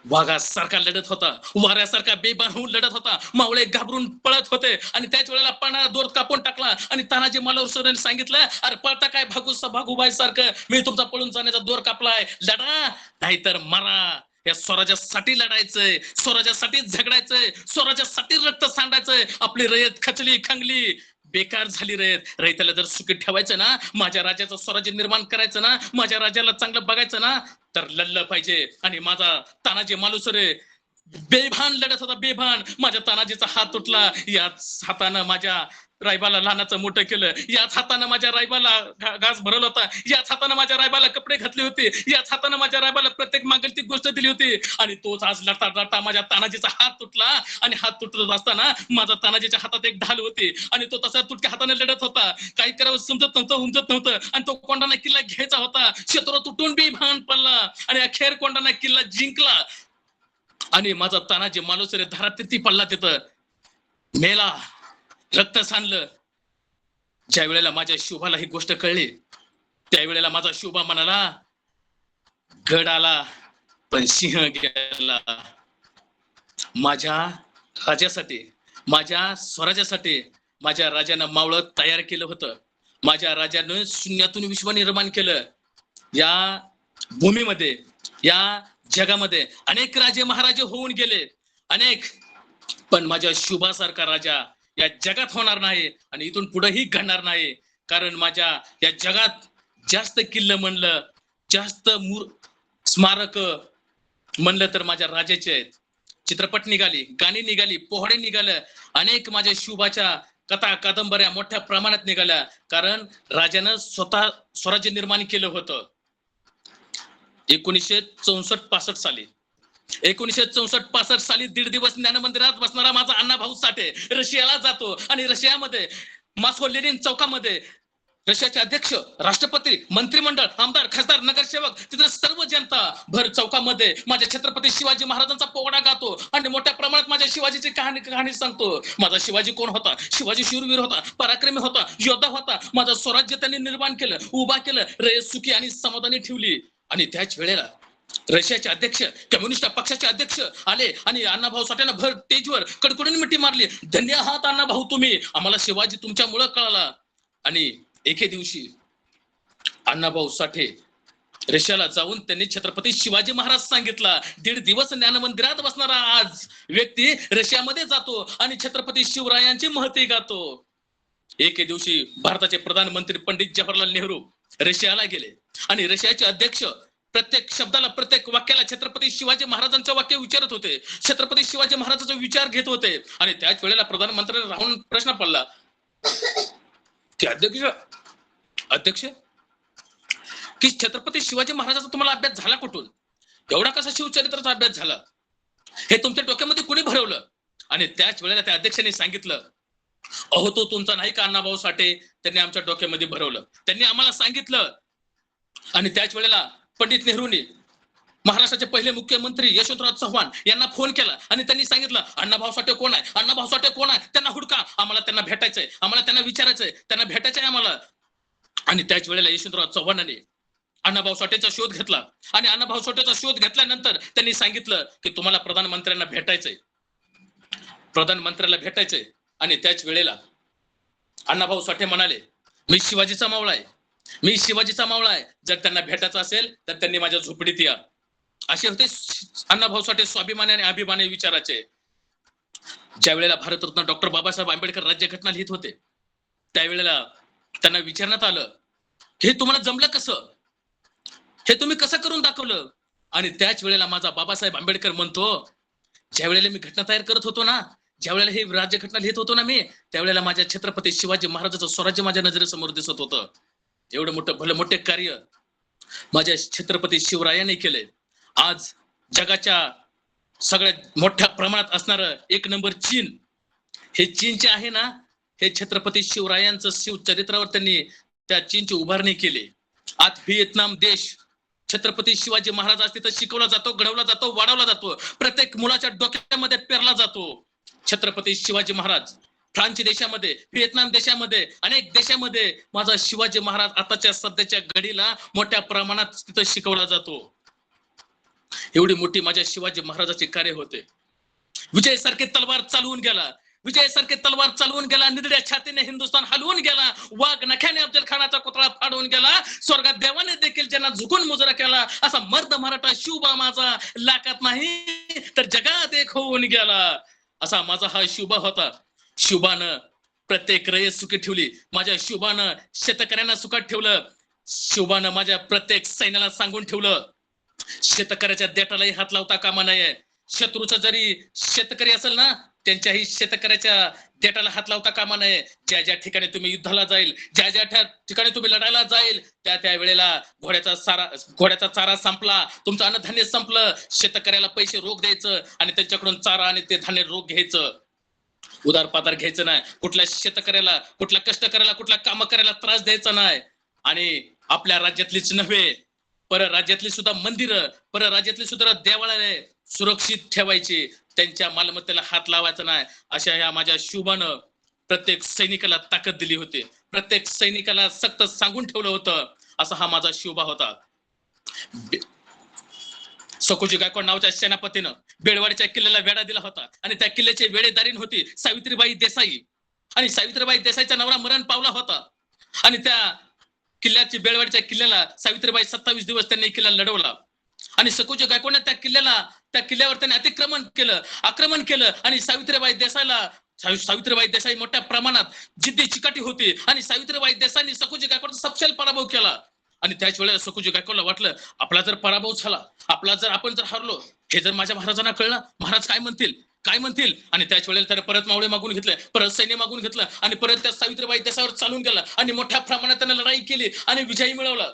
वाघासारखा लढत होता, वाऱ्यासारखा बेभान होऊन लढत होता, मावळे घाबरून पळत होते. आणि त्याच वेळेला पाण्याला दोर कापून टाकला आणि तानाजी मालुसरेंनी सांगितलं, अरे पळता काय भागूबाई सारखं, मी तुमचा पळून जाण्याचा दोर कापलाय, लढा नाहीतर मरा. या स्वराज्यासाठी लढायचंय, स्वराज्यासाठी झगडायचंय, स्वराज्यासाठी रक्त सांडायचंय. आपली रयत खचली खंगली, बेकार झाली रयत. रयताला जर सुखी ठेवायचं ना, माझ्या राज्याचं स्वराज्य निर्माण करायचं ना, माझ्या राज्याला चांगलं बघायचं ना, तर लढलं पाहिजे. आणि माझा तानाजी मालुसरे बेभान लढत होता, बेभान. माझ्या तानाजीचा हात तुटला, याच हातानं माझ्या रायबाला लहानाचं मोठं केलं, याच हातानं माझ्या रायबाला घास भरवला होता, याच हातानं माझ्या रायबाला कपडे घातले होते, याच हातानं माझ्या रायबाला प्रत्येक मागेल ती गोष्ट दिली होती. आणि तोच आज लढता लढता माझ्या तानाजीचा हात तुटला. आणि हात तुटत असताना माझा तानाजीच्या हातात एक ढाल होती आणि तो तसा तुटक्या हाताने लढत होता. काही करावं समजत नव्हतं, उमजत नव्हतं. आणि तो कोंढाणा किल्ला घ्यायचा होता, शत्रू तुटून बेभान पडला आणि अखेर कोंढाणा किल्ला जिंकला. आणि माझा तानाजी मालुसरे धारातीर्थी पडला, तिथं मेला, रक्त सांडलं. ज्या वेळेला माझ्या शुभाला ही गोष्ट कळली, त्यावेळेला माझा शुभा म्हणाला, गड आला पण सिंह गेला. माझ्या राजासाठी, माझ्या स्वराज्यासाठी माझ्या राजानं मावळं तयार केलं होतं. माझ्या राजानं शून्यातून विश्व निर्माण केलं. या भूमीमध्ये, या जगामध्ये अनेक राजे महाराजे होऊन गेले, अनेक, पण माझ्या शुभासारखा राजा या जगात होणार नाही आणि इथून पुढेही घडणार नाही. कारण माझ्या या जगात जास्त किल्ले म्हणलं, जास्त स्मारक म्हणलं तर माझ्या राजाचे आहेत. चित्रपट निघाली, गाणी निघाली, पोहडे निघालं, अनेक माझ्या शुभाच्या कथा कादंबऱ्या मोठ्या प्रमाणात निघाल्या. कारण राजानं स्वतः स्वराज्य निर्माण केलं होतं. 1964-65 साली, 1964-65 साली 1.5 दिवस ज्ञानमंदिरात बसणारा माझा अण्णाभाऊ साठे रशियाला जातो आणि रशियामध्ये मॉस्को लेनिन चौकामध्ये रशियाचे अध्यक्ष, राष्ट्रपती, मंत्रिमंडळ, आमदार, खासदार, नगरसेवक, तिथे सर्व जनता भर चौकामध्ये माझ्या छत्रपती शिवाजी महाराजांचा पोवाडा गातो आणि मोठ्या प्रमाणात माझ्या शिवाजीची कहाणी सांगतो. माझा शिवाजी कोण होता? शिवाजी शूरवीर होता, पराक्रमी होता, योद्धा होता. माझं स्वराज्य त्यांनी निर्माण केलं, उभा केलं, रयत सुखी आणि समाधानी ठेवली. आणि त्याच वेळेला रशियाचे अध्यक्ष, कम्युनिस्ट पक्षाचे अध्यक्ष आले आणि अण्णाभाऊ साठेंना भर स्टेजवर कडकडून मिठी मारली. धन्य आहात अण्णाभाऊ तुम्ही, आम्हाला शिवाजी तुमच्यामुळे कळाला. आणि एके दिवशी अण्णाभाऊ साठे रशियाला जाऊन त्यांनी छत्रपती शिवाजी महाराज सांगितला. 1.5 दिवस ज्ञानमंदिरात बसणारा आज व्यक्ती रशियामध्ये जातो आणि छत्रपती शिवरायांची महती गातो. एके दिवशी भारताचे प्रधानमंत्री पंडित जवाहरलाल नेहरू रशियाला गेले आणि रशियाचे अध्यक्ष प्रत्येक शब्दाला, प्रत्येक वाक्याला छत्रपती शिवाजी महाराजांचं वाक्य विचारत होते, छत्रपती शिवाजी महाराजांचा विचार घेत होते. आणि त्याच वेळेला प्रधानमंत्र्यांना राहून प्रश्न पडला की अध्यक्ष की छत्रपती शिवाजी महाराजांचा तुम्हाला अभ्यास झाला कुठून? एवढा कसा शिवचरित्राचा अभ्यास झाला? हे तुमच्या डोक्यामध्ये कुणी भरवलं? आणि त्याच वेळेला त्या अध्यक्षांनी सांगितलं, अहो तो तुमचा नाही का अण्णाभाऊ साठे, त्यांनी आमच्या डोक्यामध्ये भरवलं, त्यांनी आम्हाला सांगितलं. आणि त्याच वेळेला पंडित नेहरूंनी महाराष्ट्राचे पहिले मुख्यमंत्री यशवंतराव चव्हाण यांना फोन केला आणि त्यांनी सांगितलं, अण्णाभाऊ साठे कोण आहे, अण्णाभाऊ साठे कोण आहे, त्यांना हुडका, आम्हाला त्यांना भेटायचंय, आम्हाला त्यांना विचारायचंय, त्यांना भेटायचंय आम्हाला. आणि त्याच वेळेला यशवंतराव चव्हाणांनी अण्णाभाऊ साठेचा शोध घेतला आणि अण्णाभाऊ साठेचा शोध घेतल्यानंतर त्यांनी सांगितलं की तुम्हाला प्रधानमंत्र्यांना भेटायचंय, प्रधानमंत्र्याला भेटायचंय. आणि त्याच वेळेला अण्णाभाऊ साठे म्हणाले, मी शिवाजीचा मावळा आहे, मी शिवाजीचा मावळा आहे, जर त्यांना भेटायचं असेल तर त्यांनी माझ्या झोपडीत या. असे होते अण्णाभाऊ साठे, स्वाभिमानी आणि अभिमानी विचाराचे. ज्या वेळेला भारतरत्न डॉक्टर बाबासाहेब आंबेडकर राज्यघटना लिहित होते त्यावेळेला त्यांना विचारण्यात आलं हे तुम्हाला जमलं कसं, हे तुम्ही कसं करून दाखवलं. आणि त्याच वेळेला माझा बाबासाहेब आंबेडकर म्हणतो ज्या वेळेला मी घटना तयार करत होतो ना, ज्या वेळेला हे राज्यघटना लिहित होतो ना मी, त्यावेळेला माझ्या छत्रपती शिवाजी महाराजांचं स्वराज्य माझ्या नजरेसमोर दिसत होतं. एवढं मोठं भलं मोठे कार्य माझ्या छत्रपती शिवरायाने केले. आज जगाच्या सगळ्यात मोठ्या प्रमाणात असणार एक नंबर चीन, हे चीनचे आहे ना, हे छत्रपती शिवरायांचं शिवचरित्रावर त्यांनी त्या चीनची उभारणी केली. आज व्हिएतनाम देश छत्रपती शिवाजी महाराज आज तिथं शिकवला जातो, घडवला जातो, वाढवला जातो, प्रत्येक मुलाच्या डोक्यामध्ये पेरला जातो छत्रपती शिवाजी महाराज. फ्रान्स देशामध्ये, व्हिएतनाम देशामध्ये, अनेक देशामध्ये माझा शिवाजी महाराज आताच्या सध्याच्या घडीला मोठ्या प्रमाणात तिथं शिकवला जातो. एवढी मोठी माझ्या शिवाजी महाराजाचे कार्य होते. विजय सारखे तलवार चालवून गेला, विजय सारखे तलवार चालवून गेला, निधड्या छातीने हिंदुस्थान हलवून गेला, वाघ नख्याने अफजल खानाचा पुतळा फाडून गेला, स्वर्गात देवाने देखील ज्यांना झुकून मुजरा केला, असा मर्द मराठा शिवबा माझा लाकात नाही तर जगात एक होऊन गेला, असा माझा हा शिवबा होता. शिवबानं प्रत्येक रयत सुखी ठेवली, माझ्या शिवबानं शेतकऱ्यांना सुखात ठेवलं, शिवबानं माझ्या प्रत्येक सैन्याला सांगून ठेवलं शेतकऱ्याच्या देठालाही हात लावता कामा नये. शत्रूचा जरी शेतकरी असेल ना, त्यांच्याही शेतकऱ्याच्या देठाला हात लावता कामा नये. ज्या ज्या ठिकाणी तुम्ही युद्धाला जाईल, ज्या ज्या ठिकाणी तुम्ही लढायला जाईल, त्या वेळेला घोड्याचा चारा संपला, तुमचं अन्नधान्य संपलं, शेतकऱ्याला पैसे रोख द्यायचं आणि त्यांच्याकडून चारा आणि ते धान्य रोख घ्यायचं. उदारपादार घ्यायचं नाही. कुठल्या शेतकऱ्याला, कुठल्या कष्टकऱ्याला, कुठल्या काम करायला त्रास द्यायचा नाही. आणि आपल्या राज्यातलीच नव्हे, परराज्यातली सुद्धा मंदिरं, परराज्यातली सुद्धा देवालय सुरक्षित ठेवायची, त्यांच्या मालमत्तेला हात लावायचा नाही. अशा या माझ्या शिवबानं प्रत्येक सैनिकाला ताकद दिली होती, प्रत्येक सैनिकाला सक्त सांगून ठेवलं होतं. असा हा माझा शिवबा होता. सखोजी गायकवाड नावाच्या सेनापतीनं बेळवाडीच्या किल्ल्याला वेढा दिला होता आणि त्या किल्ल्याची वेळेदारीण होती सावित्रीबाई देसाई. आणि सावित्रीबाई देसाईचा नवरा मरण पावला होता आणि त्या किल्ल्याची, बेळवाडीच्या किल्ल्याला सावित्रीबाई 27 दिवस त्यांनी किल्ला लढवला. आणि सखोजी गायकवाडने त्या किल्ल्यावर त्यांनी आक्रमण केलं आणि सावित्रीबाई देसाई मोठ्या प्रमाणात जिद्दी चिकाटी होती आणि सावित्रीबाई देसाईंनी सखोजी गायकवाडचा सपशेल पराभव केला. आणि त्याच वेळेला सखोजी गायकवाडला वाटलं आपला जर पराभव झाला, आपण जर हारलो, हे जर माझ्या महाराजांना कळलं, महाराज काय म्हणतील. आणि त्याच वेळेला त्याने परत मावळे मागून घेतले, परत सैन्य मागून घेतलं आणि परत त्या सावित्रीबाई देसाईवर चालून गेला आणि मोठ्या प्रमाणात त्याने लढाई केली आणि विजयी मिळवला.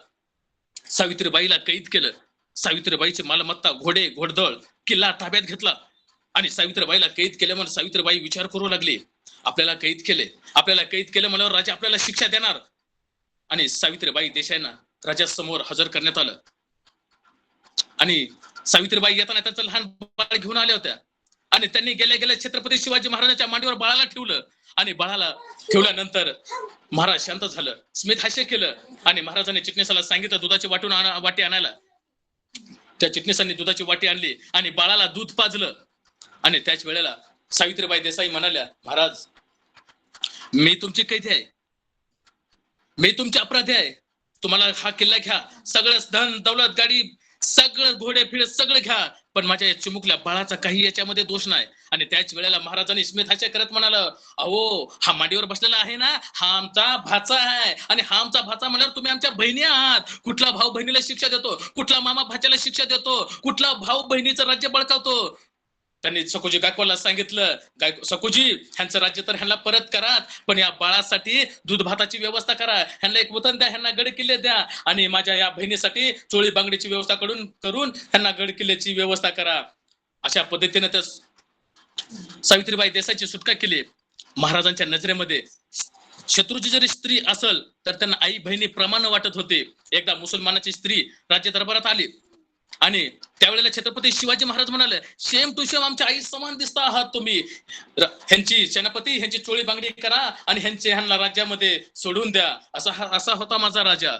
सावित्रीबाईला कैद केलं, सावित्रीबाईची मालमत्ता, घोडे, घोडदळ, किल्ला ताब्यात घेतला. आणि सावित्रीबाईला कैद केल्यामुळे सावित्रीबाई विचार करू लागली, आपल्याला कैद केलं म्हणल्यावर राजा आपल्याला शिक्षा देणार. आणि सावित्रीबाई देसाईंना राजासमोर हजर करण्यात आलं. आणि सावित्रीबाई येताना त्यांचं लहान बाळ घेऊन आल्या होत्या आणि त्यांनी गेल्या छत्रपती शिवाजी महाराजांच्या मांडीवर बाळाला ठेवलं. आणि बाळाला ठेवल्यानंतर महाराज शांत झालं, स्मित हास्य केलं आणि महाराजांनी चिटणीसाला सांगितलं दुधाची वाटी आणायला. त्या चिटणीसांनी दुधाची वाटी आणली आणि बाळाला दूध पाजलं. आणि त्याच वेळेला सावित्रीबाई देसाई म्हणाल्या, महाराज मी तुमची कैदी आहे, मी तुमचे अपराधी आहे, तुम्हाला हा किल्ला घ्या, सगळं धन दौलत गाडी सगळं घोडे फिरे सगळं घ्या, पण माझ्या चिमुकल्या बाळाचा काही याच्यामध्ये दोष नाही. आणि त्याच वेळेला महाराजांनी स्मित हास्य करत म्हणाला, अहो हा मांडीवर बसलेला आहे ना, हा आमचा भाचा आहे. आणि हा आमचा भाचा म्हणल्यावर तुम्ही आमच्या बहिणी आहात. कुठला भाऊ बहिणीला शिक्षा देतो, कुठला मामा भाच्याला शिक्षा देतो, कुठला भाऊ बहिणीचं राज्य बळकावतो. त्यांनी सखोजी गायकवाडला सांगितलं, सखोजी ह्यांचं राज्य तर ह्यांना परत करा, पण या बाळासाठी दूध भाताची व्यवस्था करा, ह्यांना एक वतन द्या, ह्यांना गड किल्ले द्या, आणि माझ्या या बहिणीसाठी चोळी बांगडीची व्यवस्था करून ह्यांना गड किल्ल्याची व्यवस्था करा. अशा पद्धतीने त्या सावित्रीबाई देसाईची सुटका केली. महाराजांच्या नजरेमध्ये शत्रूची जरी स्त्री असेल तर त्यांना आई बहिणी प्रमाण वाटत होते. एकदा मुसलमानाची स्त्री राज्य दरबारात आली आणि त्यावेळेला छत्रपती शिवाजी महाराज म्हणाले, सेम टू सेम आमच्या आई समान दिसता आहात तुम्ही, ह्यांची सेनापती ह्यांची चोळी बांगडी करा आणि ह्यांना राज्यामध्ये सोडून द्या. असा होता माझा राजा.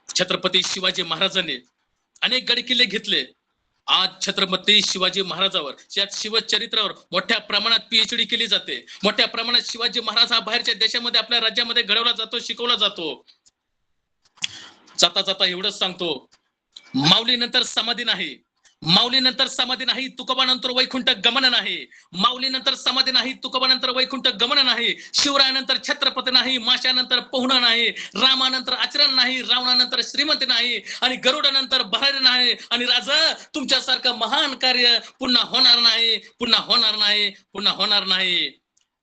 छत्रपती शिवाजी महाराजांनी अनेक गड किल्ले घेतले. आज छत्रपती शिवाजी महाराजावर, या शिवचरित्रावर मोठ्या प्रमाणात पीएचडी केली जाते. मोठ्या प्रमाणात शिवाजी महाराज हा बाहेरच्या देशामध्ये आपल्या राज्यामध्ये घडवला जातो, शिकवला जातो. जाता जाता एवढंच सांगतो, माऊली नंतर समाधी नाही, माऊलीनंतर समाधी नाही, तुकोबानंतर वैकुंठ गमन नाही. माऊलीनंतर समाधी नाही, तुकोबानंतर वैकुंठ गमन नाही. शिवरायानंतर छत्रपती नाही, माशानंतर पोहणं नाही. रामानंतर आचरण नाही, रावणानंतर श्रीमंत नाही, आणि गरुडानंतर बहार नाही. आणि राजा, तुमच्यासारखं महान कार्य पुन्हा होणार नाही, पुन्हा होणार नाही, पुन्हा होणार नाही.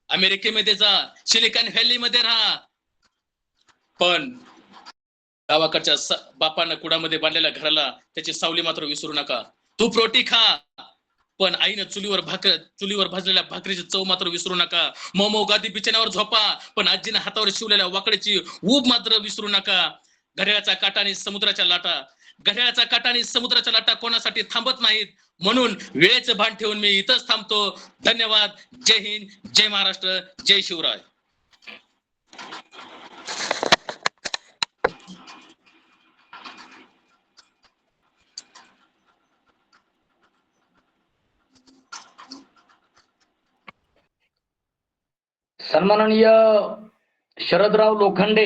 अमेरिकेमध्ये जा, सिलिकॉन व्हॅलीमध्ये राहा, पण गावाकडच्या बापानं कुडामध्ये बांधलेल्या घराला त्याची सावली मात्र विसरू नका. तूप रोटी खा, पण आईनं चुलीवर भाजलेल्या भाकरीची चव मात्र विसरू नका. मोमो गादी बिछाण्यावर झोपा, पण आजीनं हातावर शिवलेल्या वाकड्याची ऊब मात्र विसरू नका. घड्याळाचा काटा आणि समुद्राच्या लाटा, घड्याळाचा काटा आणि समुद्राच्या लाटा कोणासाठी थांबत नाहीत. म्हणून वेळेचं भान ठेवून मी इथंच थांबतो. धन्यवाद. जय हिंद, जय महाराष्ट्र, जय शिवराय. सन्माननीय शरदराव लोखंडे,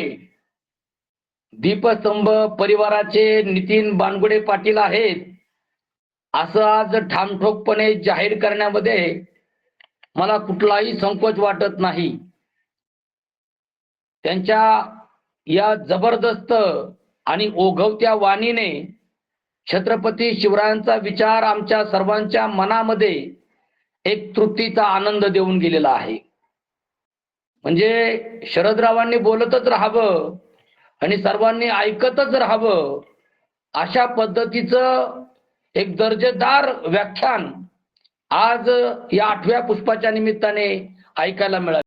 दीपस्तंभ परिवाराचे नितीन बानगुडे पाटील आहेत, असं आज ठामठोकपणे जाहीर करण्यामध्ये मला कुठलाही संकोच वाटत नाही. त्यांच्या या जबरदस्त आणि ओघवत्या वाणीने छत्रपती शिवरायांचा विचार आमच्या सर्वांच्या मनामध्ये एक तृप्तीचा आनंद देऊन गेलेला आहे. म्हणजे शरदरावांनी बोलतच राहावं आणि सर्वांनी ऐकतच राहावं, अशा पद्धतीचं एक दर्जेदार व्याख्यान आज या 8व्या पुष्पाच्या निमित्ताने ऐकायला मिळाले.